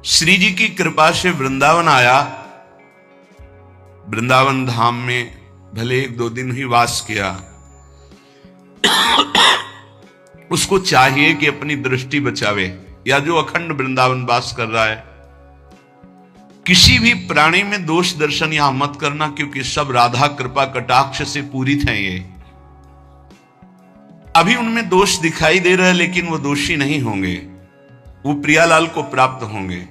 श्री जी की कृपा से वृंदावन आया, वृंदावन धाम में भले 1-2 दिन ही वास किया, उसको चाहिए कि अपनी दृष्टि बचावे, या जो अखंड वृंदावन वास कर रहा है, किसी भी प्राणी में दोष दर्शन यहां मत करना, क्योंकि सब राधा कृपा कटाक्ष से पूरित हैं। ये अभी उनमें दोष दिखाई दे रहा है, लेकिन वो दोषी नहीं होंगे, वो प्रियालाल को प्राप्त होंगे।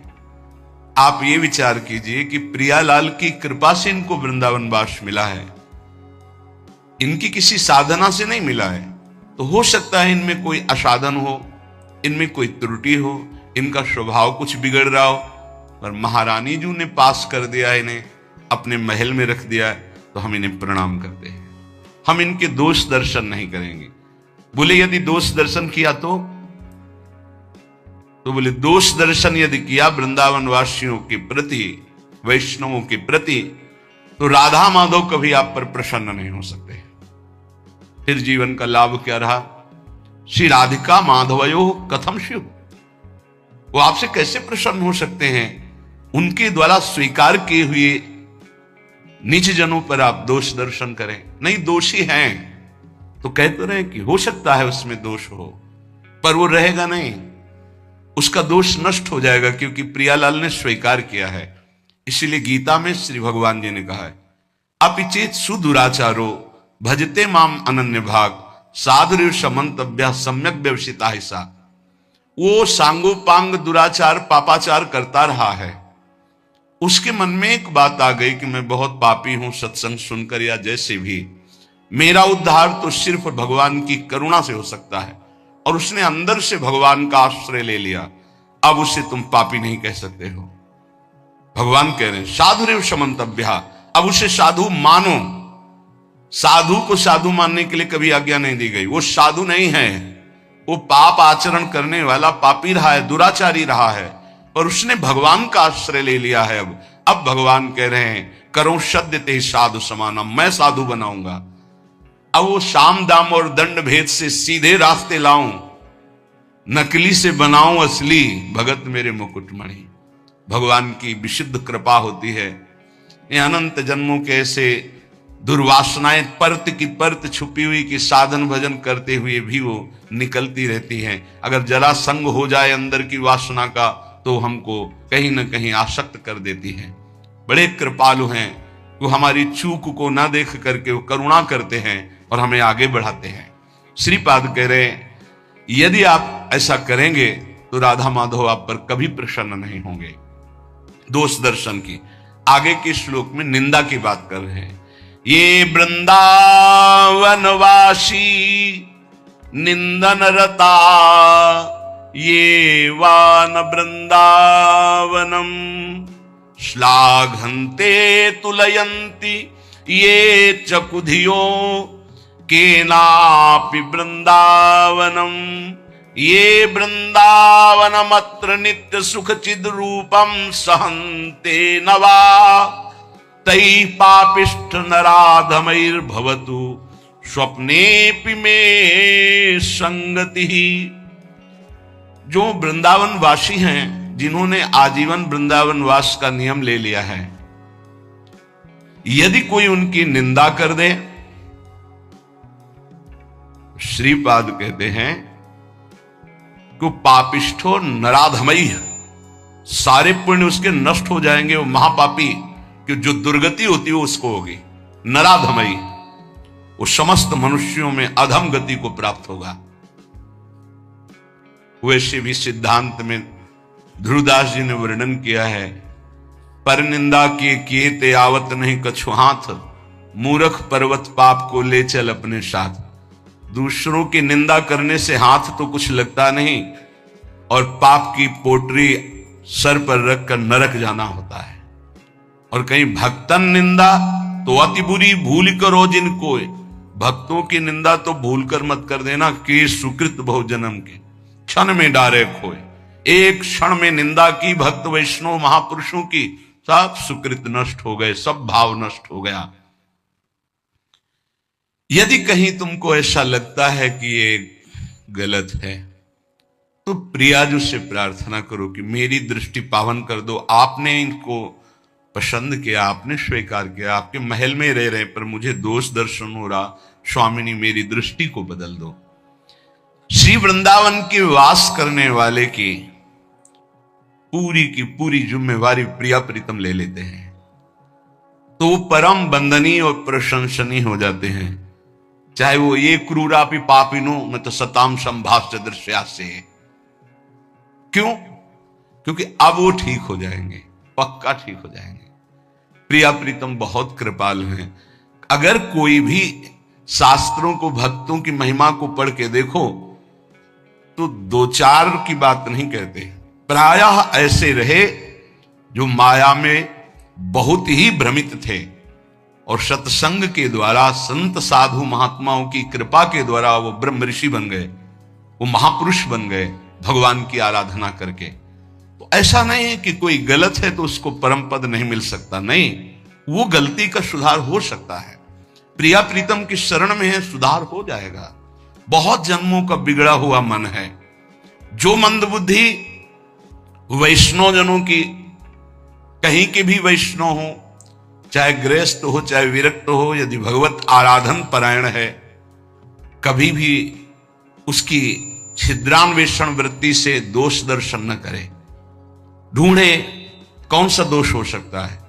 आप ये विचार कीजिए कि प्रियालाल की कृपा से इनको वृंदावन वास मिला है, इनकी किसी साधना से नहीं मिला है। तो हो सकता है इनमें कोई असाधन हो, इनमें कोई त्रुटि हो, इनका स्वभाव कुछ बिगड़ रहा हो, पर महारानी जी ने पास कर दिया, इन्हें अपने महल में रख दिया, तो हम इन्हें प्रणाम करते हैं। हम इनके दोष दर्शन नहीं करेंगे। बोले यदि दोष दर्शन किया तो बोले दोष दर्शन यदि किया वृंदावन वासियों के प्रति, वैष्णवों के प्रति, तो राधा माधव कभी आप पर प्रसन्न नहीं हो सकते। फिर जीवन का लाभ क्या रहा? श्री राधिका माधवयो कथम शिव, वो आपसे कैसे प्रसन्न हो सकते हैं? उनके द्वारा स्वीकार किए हुए निज जनों पर आप दोष दर्शन करें। नहीं, दोषी हैं तो कह तो रहे कि हो सकता है उसमें दोष हो, पर वो रहेगा नहीं, उसका दोष नष्ट हो जाएगा, क्योंकि प्रियालाल ने स्वीकार किया है। इसीलिए गीता में श्री भगवान जी ने कहा है, अपिचेत सुदुराचारो भजते माम अनन्य भाग साधुरेव समन्तव्य सम्यक व्यवसिता हिस्सा। वो सांगोपांग दुराचार पापाचार करता रहा है, उसके मन में एक बात आ गई कि मैं बहुत पापी हूं, सत्संग सुनकर या जैसे भी, मेरा उद्धार तो सिर्फ भगवान की करुणा से हो सकता है, और उसने अंदर से भगवान का आश्रय ले लिया। अब उसे तुम पापी नहीं कह सकते हो। भगवान कह रहे हैं साधुरेव समन्तव्य, अब उसे साधु मानो। साधु को साधु मानने के लिए कभी आज्ञा नहीं दी गई। वो साधु नहीं है, वो पाप आचरण करने वाला पापी रहा है, दुराचारी रहा है, और उसने भगवान का आश्रय ले लिया है। अब भगवान कह रहे हैं करो सद्य ते साधु समाना, मैं साधु बनाऊंगा। अब वो साम दाम और दंड भेद से सीधे रास्ते लाऊं, नकली से बनाऊं असली, भगत मेरे मुकुटमणि। भगवान की विशुद्ध कृपा होती है। ये अनंत जन्मों के ऐसे दुर्वासनाएं परत की परत छुपी हुई कि साधन भजन करते हुए भी वो निकलती रहती हैं। अगर जरा संग हो जाए अंदर की वासना का, तो हमको कहीं ना कहीं आसक्त कर देती है। बड़े कृपालु हैं, वो हमारी चूक को ना देख करके वो करुणा करते हैं और हमें आगे बढ़ाते हैं। श्रीपाद कह रहे हैं यदि आप ऐसा करेंगे तो राधा माधव आप पर कभी प्रसन्न नहीं होंगे। दोष दर्शन की आगे के श्लोक में निंदा की बात कर रहे हैं। ये वृंदावनवासी निंदन रता, ये वान वृंदावनम श्लाघन्ते तुलयन्ति, ये चकुधियो केनापि वृंदावनम, ये वृंदावनमत्र नित्य सुख चिद रूपम सहन्ते नवा, तै पापिष्ठ नराधमैर्भवतु स्वप्नेपि में संगति। जो वृंदावन वासी हैं, जिन्होंने आजीवन वृंदावन वास का नियम ले लिया है, यदि कोई उनकी निंदा कर दे, श्रीपाद कहते हैं कि पापिष्ठो नराधमई, सारे पुण्य उसके नष्ट हो जाएंगे। वो महापापी कि जो दुर्गति होती है वो उसको होगी। नराधमई, वो समस्त मनुष्यों में अधम गति को प्राप्त होगा। वैसे भी सिद्धांत में ध्रुवदास जी ने वर्णन किया है, पर निंदा किए ते आवत नहीं कछु हाथ, मूर्ख पर्वत पाप को ले चल अपने साथ। दूसरों की निंदा करने से हाथ तो कुछ लगता नहीं, और पाप की पोटरी सर पर रखकर नरक जाना होता है। और कहीं भक्तन निंदा तो अति बुरी भूल करो जिनको, भक्तों की निंदा तो भूल कर मत कर देना कि सुकृत बहु जन्म के क्षण में डारे खोए। एक क्षण में निंदा की भक्त वैष्णव महापुरुषों की, सब सुकृत नष्ट हो गए, सब भाव नष्ट हो गया। यदि कहीं तुमको ऐसा लगता है कि ये गलत है, तो प्रियाजू से प्रार्थना करो कि मेरी दृष्टि पावन कर दो। आपने इनको पसंद किया, आपने स्वीकार किया, आपके महल में रह रहे, पर मुझे दोष दर्शन हो रहा, स्वामिनी मेरी दृष्टि को बदल दो। श्री वृंदावन के वास करने वाले की पूरी जिम्मेवारी प्रिया प्रीतम ले लेते हैं, तो वो परम बंदनीय और प्रशंसनीय हो जाते हैं। चाहे वो ये क्रूरापि पापिनो न तो सताम संभाष्य दृश्या से। क्यों? क्योंकि अब वो ठीक हो जाएंगे। पक्का ठीक हो जाएंगे। प्रिया प्रीतम बहुत कृपालु हैं। अगर कोई भी शास्त्रों को, भक्तों की महिमा को पढ़ के देखो तो दो चार की बात नहीं कहते, प्रायः ऐसे रहे जो माया में बहुत ही भ्रमित थे और सत्संग के द्वारा, संत साधु महात्माओं की कृपा के द्वारा वो ब्रह्म ऋषि बन गए, वो महापुरुष बन गए भगवान की आराधना करके। तो ऐसा नहीं है कि कोई गलत है तो उसको परम पद नहीं मिल सकता, नहीं, वो गलती का सुधार हो सकता है। प्रिया प्रीतम की शरण में है, सुधार हो जाएगा। बहुत जन्मों का बिगड़ा हुआ मन है। जो मंदबुद्धि वैष्णव जनों की, कहीं के भी वैष्णव हो, चाहे गृहस्थ हो चाहे विरक्त हो, यदि भगवत आराधन परायण है, कभी भी उसकी छिद्रान्वेषण वृत्ति से दोष दर्शन न करे। ढूंढे कौन सा दोष हो सकता है।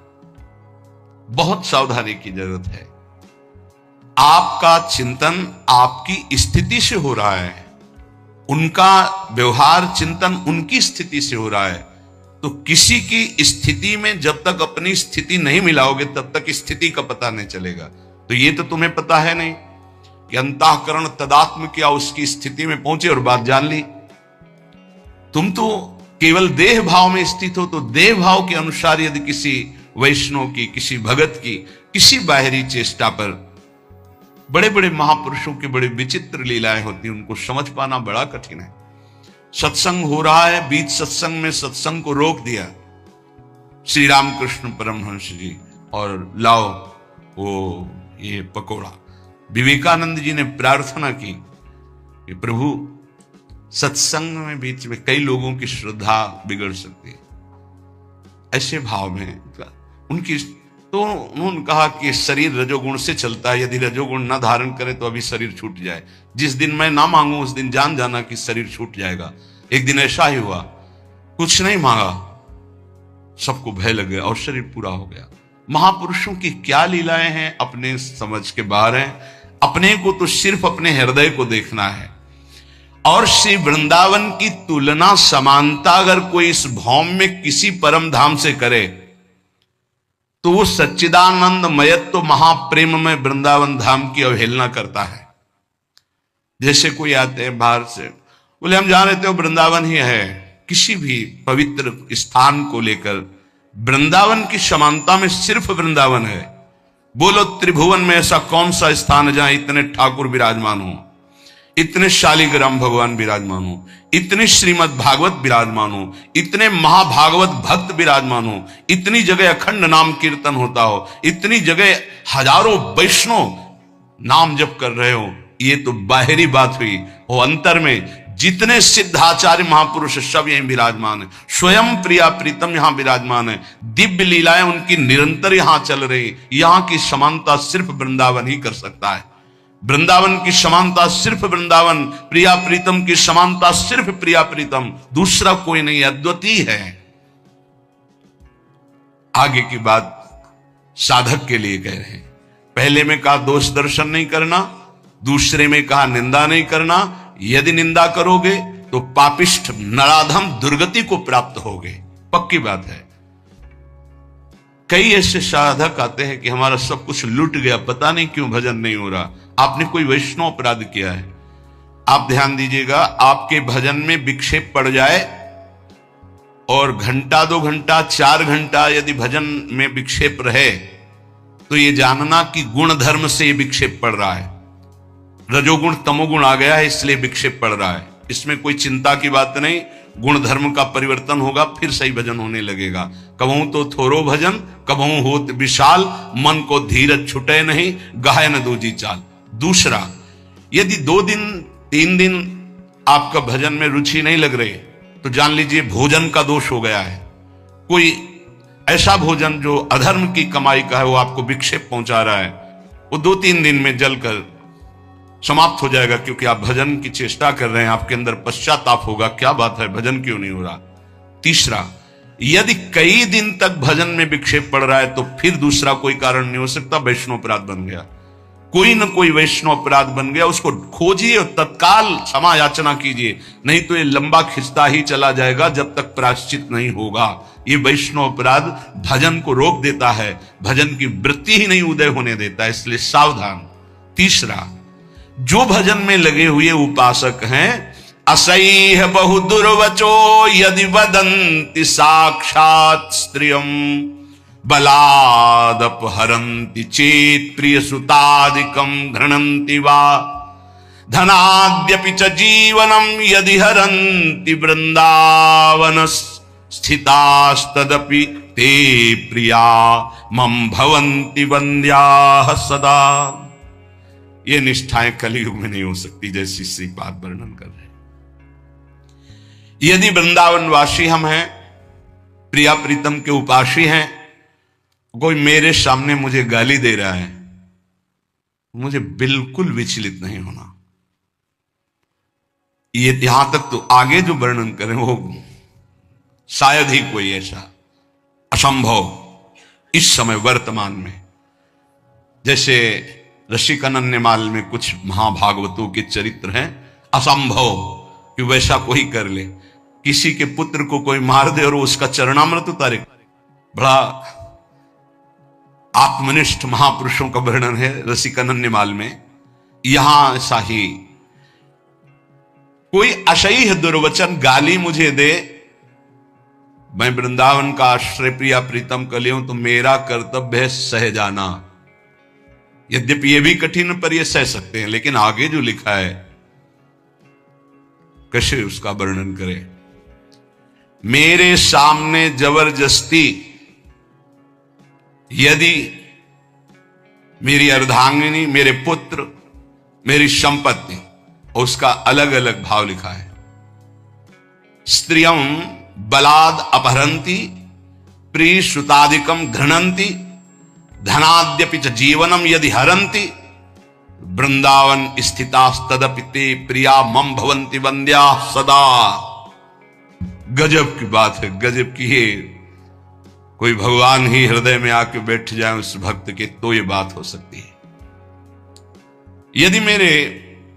बहुत सावधानी की जरूरत है। आपका चिंतन आपकी स्थिति से हो रहा है, उनका व्यवहार चिंतन उनकी स्थिति से हो रहा है। तो किसी की स्थिति में जब तक अपनी स्थिति नहीं मिलाओगे तब तक स्थिति का पता नहीं चलेगा। तो ये तो तुम्हें पता है नहीं कि अंतःकरण तदात्म क्या उसकी स्थिति में पहुंचे और बात जान ली। तुम तो केवल देह भाव में स्थित हो। तो देह भाव के अनुसार यदि किसी वैष्णव की, किसी भगत की, किसी बाहरी चेष्टा पर, बड़े बड़े महापुरुषों की बड़ी विचित्र लीलाएं होती हैं, उनको समझ पाना बड़ा कठिन है। सत्संग हो रहा है, बीच सत्संग में सत्संग को रोक दिया श्री रामकृष्ण परमहंस जी, और लाओ वो ये पकोड़ा। विवेकानंद जी ने प्रार्थना की कि प्रभु सत्संग में बीच में कई लोगों की श्रद्धा बिगड़ सकती है। ऐसे भाव में उनकी, तो उन्होंने कहा कि शरीर रजोगुण से चलता है, यदि रजोगुण न धारण करे तो अभी शरीर छूट जाए। जिस दिन मैं ना मांगू उस दिन जान जाना कि शरीर छूट जाएगा। एक दिन ऐसा ही हुआ, कुछ नहीं मांगा, सबको भय लग गया और शरीर पूरा हो गया। महापुरुषों की क्या लीलाएं हैं, अपने समझ के बाहर हैं। अपने को तो सिर्फ अपने हृदय को देखना है। और श्री वृंदावन की तुलना, समानता अगर कोई इस भौम में किसी परम धाम से करे तो वो सच्चिदानंद मयत्व महाप्रेम में वृंदावन धाम की अवहेलना करता है। जैसे कोई आते हैं बाहर से, बोले हम जान रहे थे वो वृंदावन ही है। किसी भी पवित्र स्थान को लेकर वृंदावन की समानता में सिर्फ वृंदावन है। बोलो त्रिभुवन में ऐसा कौन सा स्थान है जहां इतने ठाकुर विराजमान हो, इतने शालिग्राम भगवान विराजमान हो, इतने श्रीमद् भागवत विराजमान हो, इतने महाभागवत भक्त विराजमान हो, इतनी जगह अखंड नाम कीर्तन होता हो, इतनी जगह हजारों वैष्णव नाम जप कर रहे हो। ये तो बाहरी बात हुई। वो अंतर में जितने सिद्धाचार्य महापुरुष सब यहीं विराजमान है। स्वयं प्रिया प्रीतम यहां विराजमान है। दिव्य लीलाएं उनकी निरंतर यहां चल रही। यहां की समानता सिर्फ वृंदावन ही कर सकता है। वृंदावन की समानता सिर्फ वृंदावन, प्रिया प्रीतम की समानता सिर्फ प्रिया प्रीतम, दूसरा कोई नहीं, अद्वितीय है। आगे की बात साधक के लिए कह रहे हैं। पहले में कहा दोष दर्शन नहीं करना, दूसरे में कहा निंदा नहीं करना। यदि निंदा करोगे तो पापिष्ठ नराधम दुर्गति को प्राप्त होगे, पक्की बात है। कई ऐसे साधक आते हैं कि हमारा सब कुछ लूट गया, पता नहीं क्यों भजन नहीं हो रहा। आपने कोई वैष्णव अपराध किया है। आप ध्यान दीजिएगा, आपके भजन में विक्षेप पड़ जाए और घंटा 2 घंटा 4 घंटा यदि भजन में विक्षेप रहे तो ये जानना कि गुण धर्म से ये विक्षेप पड़ रहा है। रजोगुण तमोगुण आ गया है इसलिए विक्षेप पड़ रहा है। इसमें कोई चिंता की बात नहीं। गुण धर्म का परिवर्तन होगा, फिर सही भजन होने लगेगा। कबहू तो थोरो भजन, कबहू होत विशाल, मन को धीरज छुटे नहीं, गाय न दूजी चाल। दूसरा, यदि 2 दिन 3 दिन आपका भजन में रुचि नहीं लग रही तो जान लीजिए भोजन का दोष हो गया है। कोई ऐसा भोजन जो अधर्म की कमाई का है वो आपको विक्षेप पहुंचा रहा है, वो 2-3 दिन में जलकर समाप्त हो जाएगा, क्योंकि आप भजन की चेष्टा कर रहे हैं। आपके अंदर पश्चाताप होगा, क्या बात है, भजन क्यों नहीं हो रहा। तीसरा, यदि कई दिन तक भजन में विक्षेप पड़ रहा है तो फिर दूसरा कोई कारण नहीं हो सकता, वैष्णव अपराध बन गया। कोई न कोई वैष्णव अपराध बन गया, उसको खोजिए और तत्काल क्षमा याचना कीजिए, नहीं तो ये लंबा खिंचता ही चला जाएगा जब तक प्रायश्चित नहीं होगा। ये वैष्णव अपराध भजन को रोक देता है, भजन की वृत्ति ही नहीं उदय होने देता है, इसलिए सावधान। तीसरा, जो भजन में लगे हुए उपासक हैं, असह्य बहु दुर्वचो यदि वदन्ति साक्षात स्त्रियम बलादपहरन्ति चेत प्रिय सुतादिकं घृणन्ति वा धनाद्यपि च जीवनं यदि हरन्ति वृंदावन स्थितास्तदपि ते प्रिया मम भवन्ति वन्द्याः सदा। ये निष्ठाएं कलयुग में नहीं हो सकती जैसी श्रीपाद वर्णन कर रहे हैं। यदि वृंदावनवासी हम हैं, प्रिया प्रीतम के उपासी हैं, कोई मेरे सामने मुझे गाली दे रहा है, मुझे बिल्कुल विचलित नहीं होना। ये यहां तक तो आगे जो वर्णन करें वो शायद ही कोई ऐसा असंभव इस समय वर्तमान में, जैसे रसिकानंदमाल में कुछ महाभागवतों के चरित्र हैं, असंभव कि वैसा कोई कर ले। किसी के पुत्र को कोई मार दे और उसका चरणामृत उतारे। बड़ा आत्मनिष्ठ महापुरुषों का वर्णन है रसिकानंदमाल में। यहां ऐसा ही कोई असह्य दुर्वचन गाली मुझे दे, मैं वृंदावन का आश्रय प्रिया प्रीतम कर लिया हूं, तो मेरा कर्तव्य है सह जाना। यद्यपि ये भी कठिन पर ये सह सकते हैं, लेकिन आगे जो लिखा है कैसे उसका वर्णन करें। मेरे सामने जबरदस्ती यदि मेरी अर्धांगिनी, मेरे पुत्र, मेरी संपत्ति, उसका अलग अलग भाव लिखा है। स्त्रियं बलाद अपहरन्ति प्रिय श्रुतादिकम घृणन्ति धनाद्यपि च जीवनम यदि हरन्ति वृंदावन स्थितास्तदपि ते प्रिया मम भवन्ति वन्द्या सदा। गजब की बात है, गजब की। ये कोई भगवान ही हृदय में आके बैठ जाए उस भक्त के, तो ये बात हो सकती है। यदि मेरे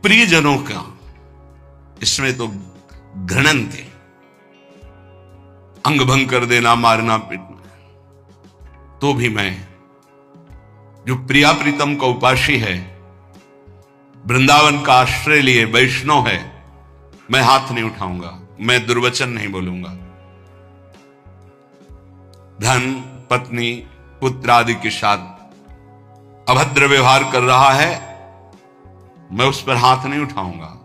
प्रियजनों का, इसमें तो घृणन थे, अंग भंग कर देना, मारना पीटना, तो भी मैं जो प्रिया प्रीतम का उपासी है, वृंदावन का आश्रय लिए वैष्णव है, मैं हाथ नहीं उठाऊंगा, मैं दुर्वचन नहीं बोलूंगा। धन, पत्नी, पुत्र आदि के साथ अभद्र व्यवहार कर रहा है, मैं उस पर हाथ नहीं उठाऊंगा,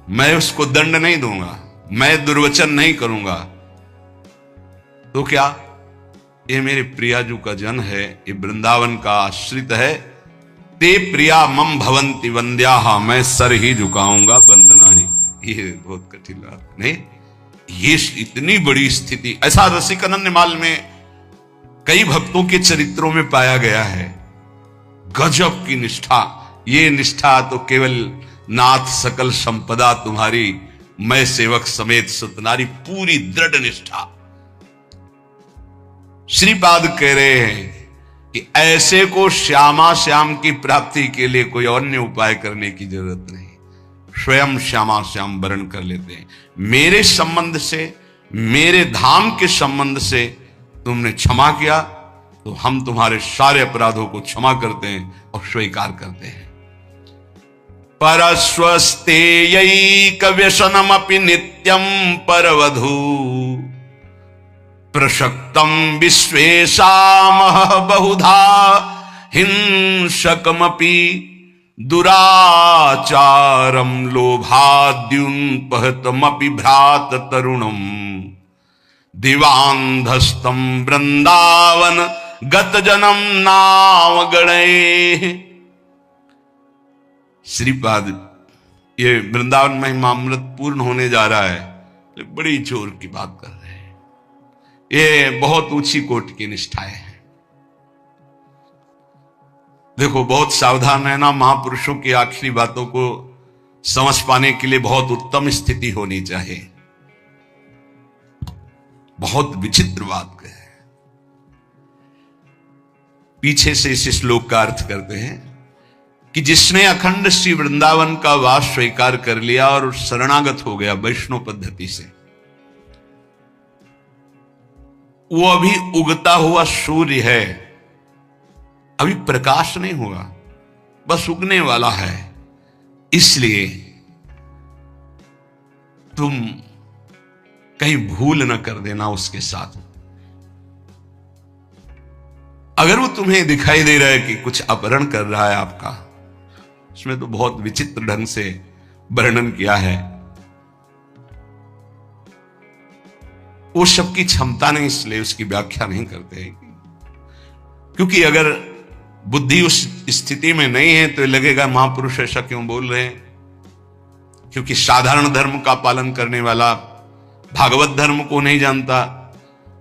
मैं उसको दंड नहीं दूंगा, मैं दुर्वचन नहीं करूंगा। तो क्या ये मेरे प्रियाजू का जन है, ये वृंदावन का आश्रित है। ते प्रिया मम भवन्ति वन्द्याः, मैं सर ही झुकाऊंगा, वंदना ही। ये बहुत कठिन बात नहीं, ये इतनी बड़ी स्थिति ऐसा रसिकानंदमाल में कई भक्तों के चरित्रों में पाया गया है। गजब की निष्ठा। ये निष्ठा तो केवल नाथ सकल संपदा तुम्हारी, मैं सेवक समेत सतनारी, पूरी दृढ़ निष्ठा। श्रीपाद कह रहे हैं कि ऐसे को श्यामा श्याम की प्राप्ति के लिए कोई अन्य उपाय करने की जरूरत नहीं, स्वयं श्यामा श्याम वर्ण कर लेते हैं। मेरे संबंध से, मेरे धाम के संबंध से तुमने क्षमा किया, तो हम तुम्हारे सारे अपराधों को क्षमा करते हैं और स्वीकार करते हैं। परस्वस्तेयैक व्यसनमपि नित्यं परवधू प्रशक्तम विश्वेशामह बहुधा हिंसकमपि दुराचारम लोभाद्युन्पहतमपि भ्रात तरुणम दिवांधस्तम वृंदावन गत जन्म नाम गणे। श्रीपाद ये वृंदावन महिमामृत पूर्ण होने जा रहा है, बड़ी जोर की बात कर रहे हैं। ये बहुत ऊंची कोट की निष्ठाएं हैं। देखो, बहुत सावधान रहना। महापुरुषों की आखिरी बातों को समझ पाने के लिए बहुत उत्तम स्थिति होनी चाहिए। बहुत विचित्र बात है। पीछे से इस श्लोक का अर्थ करते हैं। कि जिसने अखंड श्री वृंदावन का वास स्वीकार कर लिया और शरणागत हो गया वैष्णव पद्धति से, वो अभी उगता हुआ सूर्य है, अभी प्रकाश नहीं हुआ, बस उगने वाला है। इसलिए तुम कहीं भूल न कर देना उसके साथ। अगर वो तुम्हें दिखाई दे रहा है कि कुछ अपहरण कर रहा है आपका, उसमें तो बहुत विचित्र ढंग से वर्णन किया है, वो सबकी क्षमता नहीं, इसलिए उसकी व्याख्या नहीं करते हैं। क्योंकि अगर बुद्धि उस स्थिति में नहीं है तो लगेगा महापुरुष ऐसा क्यों बोल रहे हैं। क्योंकि साधारण धर्म का पालन करने वाला भागवत धर्म को नहीं जानता,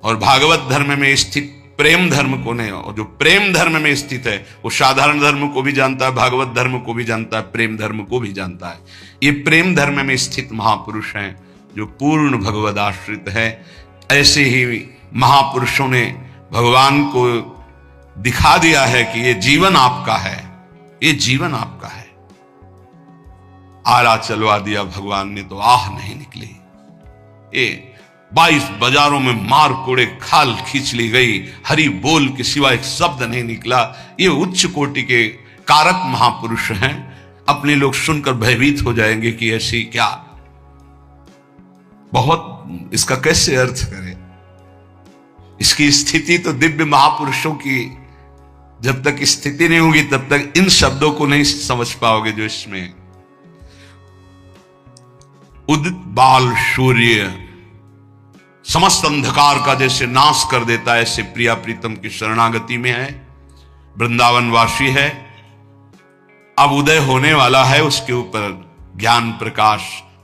और भागवत धर्म में स्थित प्रेम धर्म को नहीं, और जो प्रेम धर्म में स्थित है वो साधारण धर्म को भी जानता है, भागवत धर्म को भी जानता है, प्रेम धर्म को भी जानता है। ये प्रेम धर्म में स्थित महापुरुष हैं जो पूर्ण भगवद आश्रित है। ऐसे ही महापुरुषों ने भगवान को दिखा दिया है कि ये जीवन आपका है, ये जीवन आपका है। आरा चलवा दिया भगवान ने तो आह नहीं निकली। ये 22 बाजारों में मार कोड़े खाल खींच ली गई, हरि बोल के सिवा एक शब्द नहीं निकला। ये उच्च कोटि के कारक महापुरुष हैं। अपने लोग सुनकर भयभीत हो जाएंगे कि ऐसी क्या, बहुत इसका कैसे अर्थ करें। इसकी स्थिति तो दिव्य महापुरुषों की जब तक स्थिति नहीं होगी तब तक इन शब्दों को नहीं समझ पाओगे जो इसमें। उदित बाल सूर्य समस्त अंधकार का जैसे नाश कर देता है, ऐसे प्रिया प्रीतम की शरणागति में है, वृंदावन वासी है। अब उदय होने वाला है उसके ऊपर ज्ञान प्रकाश,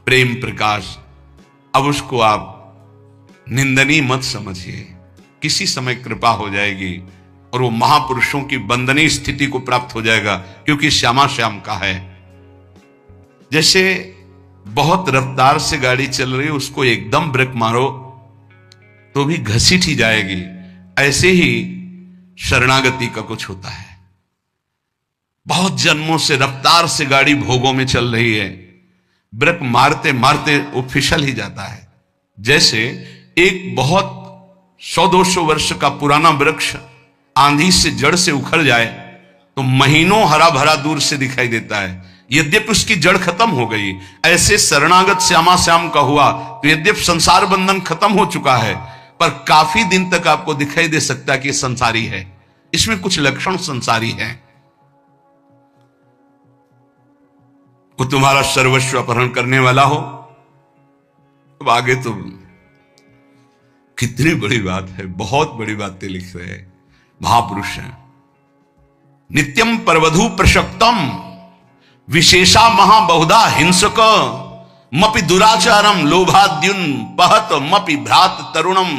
प्रेम प्रकाश। अब उसको आप निंदनीय मत समझिए, किसी समय कृपा हो जाएगी और वो महापुरुषों की वंदनीय स्थिति को प्राप्त हो जाएगा, क्योंकि श्यामा श्याम का है। जैसे बहुत रफ्तार से गाड़ी चल रही है, उसको एकदम ब्रेक मारो तो भी घसीट ही जाएगी। ऐसे ही शरणागति का कुछ होता है। बहुत जन्मों से रफ्तार से गाड़ी भोगों में चल रही है, ब्रेक मारते मारते वो फिसल ही जाता है। जैसे एक बहुत 100-200 वर्ष का पुराना वृक्ष आंधी से जड़ से उखड़ जाए तो महीनों हरा भरा दूर से दिखाई देता है, यद्यपि उसकी जड़ खत्म हो गई। ऐसे शरणागत श्यामा श्याम का हुआ तो यद्यपि संसार बंधन खत्म हो चुका है, पर काफी दिन तक आपको दिखाई दे सकता है कि संसारी है, इसमें कुछ लक्षण संसारी है। वो तुम्हारा सर्वस्व अपहरण करने वाला हो तो आगे तो कितनी बड़ी बात है, बहुत बड़ी बातें लिख रहे हैं महापुरुष हैं। नित्यम परवधु प्रशक्तम विशेषा महाबहुधा हिंसक मपि दुराचारम लोभाद्युन पहत मपि भ्रात तरुणम।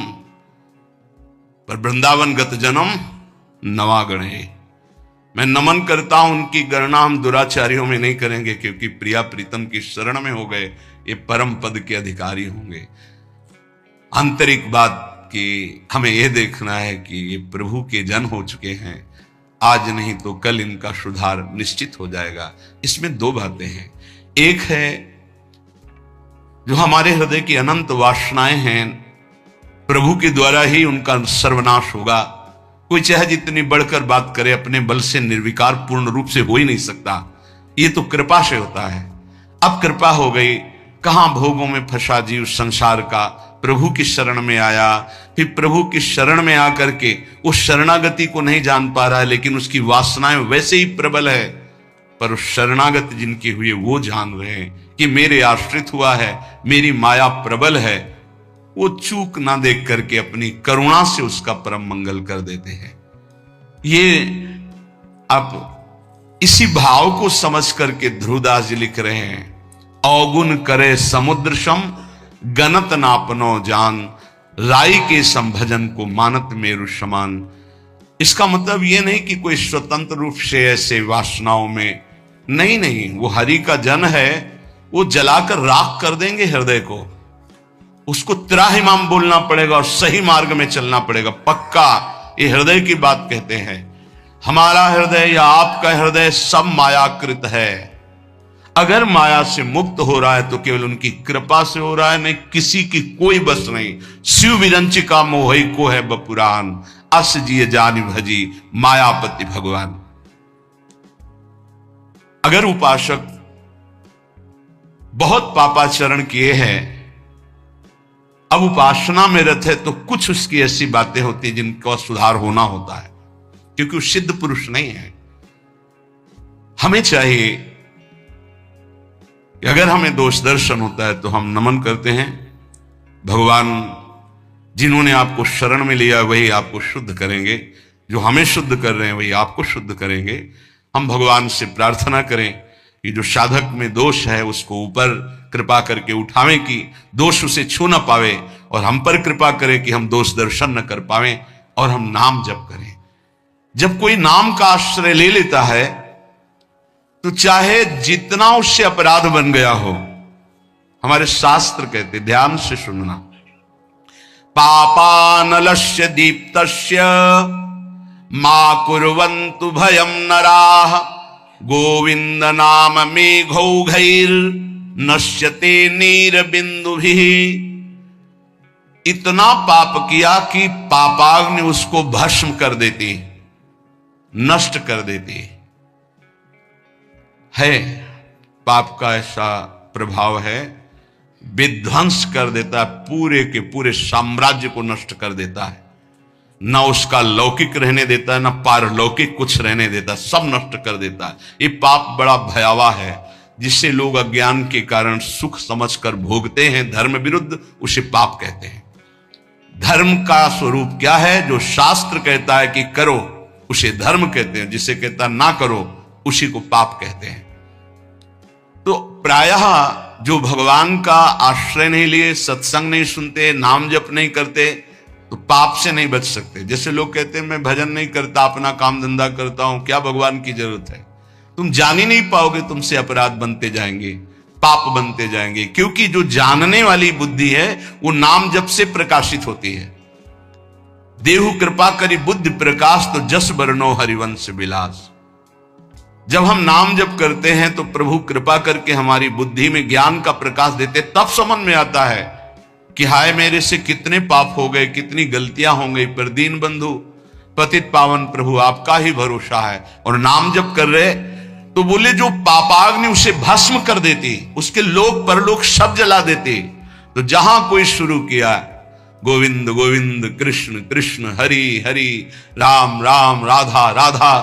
पर वृंदावन गत जन्म नवागणे। मैं नमन करता हूं, उनकी गणना हम दुराचारियों में नहीं करेंगे, क्योंकि प्रिया प्रीतम की शरण में हो गए, ये परम पद के अधिकारी होंगे। आंतरिक बात कि हमें यह देखना है कि ये प्रभु के जन हो चुके हैं, आज नहीं तो कल इनका सुधार निश्चित हो जाएगा। इसमें दो बातें हैं। एक है जो हमारे हृदय की अनंत वासनाएं हैं, प्रभु के द्वारा ही उनका सर्वनाश होगा। कोई चाहे जितनी बढ़कर बात करे, अपने बल से निर्विकार पूर्ण रूप से हो ही नहीं सकता। ये तो कृपा से होता है। अब कृपा हो गई, कहां भोगों में फंसा जीव संसार का, प्रभु की शरण में आया। फिर प्रभु की शरण में आकर के उस शरणागति को नहीं जान पा रहा है, लेकिन उसकी वासनाएं वैसे ही प्रबल है। पर उस शरणागति जिनकी हुई वो जान रहे हैं कि मेरे आश्रित हुआ है, मेरी माया प्रबल है। वो चूक ना देख करके अपनी करुणा से उसका परम मंगल कर देते हैं। ये आप इसी भाव को समझ करके ध्रुवदास जी लिख रहे हैं, अवगुण करे समुद्र सम गनत नापनो जान, राई के संभजन को मानत मेरु समान। इसका मतलब ये नहीं कि कोई स्वतंत्र रूप से ऐसे वासनाओं में नहीं, वो हरि का जन है, वो जलाकर राख कर देंगे हृदय को। उसको त्राहिमाम बोलना पड़ेगा और सही मार्ग में चलना पड़ेगा, पक्का। ये हृदय की बात कहते हैं। हमारा हृदय या आपका हृदय सब मायाकृत है। अगर माया से मुक्त हो रहा है तो केवल उनकी कृपा से हो रहा है, नहीं किसी की कोई बस नहीं। शिव विरंचिका मोहई को है बपुरान, अस जिय जानि भजी मायापति भगवान। अगर उपासक बहुत पापाचरण किए हैं, अब उपासना में रत है, तो कुछ उसकी ऐसी बातें होती हैं जिनका सुधार होना होता है, क्योंकि वो सिद्ध पुरुष नहीं है। हमें चाहिए कि अगर हमें दोष दर्शन होता है तो हम नमन करते हैं, भगवान जिन्होंने आपको शरण में लिया वही आपको शुद्ध करेंगे, जो हमें शुद्ध कर रहे हैं वही आपको शुद्ध करेंगे। हम भगवान से प्रार्थना करें कि जो साधक में दोष है उसको ऊपर कृपा करके उठावें, कि दोष उसे छू ना पावे, और हम पर कृपा करें कि हम दोष दर्शन न कर पावें और हम नाम जप करें। जब कोई नाम का आश्रय ले लेता है तो चाहे जितना उससे अपराध बन गया हो, हमारे शास्त्र कहते, ध्यान से सुनना, पापानलस्य दीप्तस्य मा कुर्वन्तु भयं नराः गोविंद नाम मेघौघैर नश्यते नीरबिंदुभिः। इतना पाप किया कि पापाग्नि उसको भस्म कर देती, नष्ट कर देती है। पाप का ऐसा प्रभाव है, विध्वंस कर देता है, पूरे के पूरे साम्राज्य को नष्ट कर देता है। न उसका लौकिक रहने देता है, न पारलौकिक कुछ रहने देता, सब नष्ट कर देता है। ये पाप बड़ा भयावह है, जिसे लोग अज्ञान के कारण सुख समझकर भोगते हैं धर्म विरुद्ध, उसे पाप कहते हैं। धर्म का स्वरूप क्या है? जो शास्त्र कहता है कि करो उसे धर्म कहते हैं, जिसे कहता ना करो उसी को पाप कहते हैं। तो प्रायः जो भगवान का आश्रय नहीं लिए, सत्संग नहीं सुनते, नाम जप नहीं करते, तो पाप से नहीं बच सकते। जैसे लोग कहते हैं मैं भजन नहीं करता, अपना काम धंधा करता हूं, क्या भगवान की जरूरत है? तुम जान ही नहीं पाओगे, तुमसे अपराध बनते जाएंगे, पाप बनते जाएंगे, क्योंकि जो जानने वाली बुद्धि है वो नाम जप से प्रकाशित होती है। देहु कृपा करी बुद्धि प्रकाश, तो जस बरनो हरिवंश विलास। जब हम नाम जप करते हैं तो प्रभु कृपा करके हमारी बुद्धि में ज्ञान का प्रकाश देते, तब समझ में आता है कि हाय मेरे से कितने पाप हो गए, कितनी गलतियां हो गई, पर दीन बंधु पतित पावन प्रभु आपका ही भरोसा है। और नाम जप कर रहे तो बोले जो पापाग्नि उसे भस्म कर देती, उसके लोक परलोक सब जला देती। तो जहां कोई शुरू किया गोविंद गोविंद कृष्ण कृष्ण हरि हरि राम राम राधा राधा,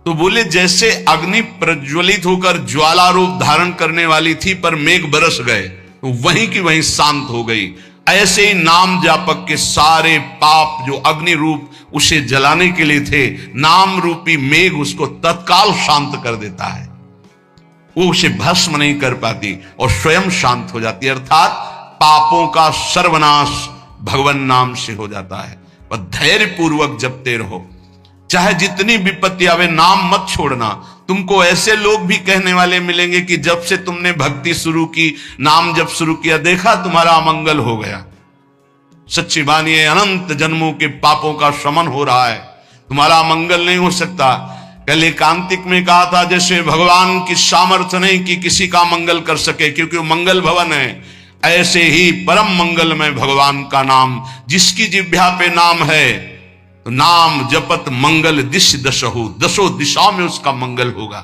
तो बोले जैसे अग्नि प्रज्वलित होकर ज्वाला रूप धारण करने वाली थी, पर मेघ बरस गए तो वहीं की वहीं शांत हो गई। ऐसे ही नाम जापक के सारे पाप जो अग्नि रूप उसे जलाने के लिए थे, नाम रूपी मेघ उसको तत्काल शांत कर देता है। वो उसे भस्म नहीं कर पाती और स्वयं शांत हो जाती है। अर्थात पापों का सर्वनाश भगवान नाम से हो जाता है। और धैर्य पूर्वक जपते रहो, चाहे जितनी विपत्ति आवे, नाम मत छोड़ना। तुमको ऐसे लोग भी कहने वाले मिलेंगे कि जब से तुमने भक्ति शुरू की, नाम जब शुरू किया, देखा तुम्हारा अमंगल हो गया। सच्ची बानी है, अनंत जन्मों के पापों का शमन हो रहा है, तुम्हारा अमंगल नहीं हो सकता। कल एकांतिक में कहा था, जैसे भगवान की सामर्थ्य नहीं कि किसी का मंगल कर सके, क्योंकि वो मंगल भवन है, ऐसे ही परम मंगल में भगवान का नाम, जिसकी जिह्वा पे नाम है, तो नाम जपत मंगल दिश दशहु, दसों दिशाओं में उसका मंगल होगा।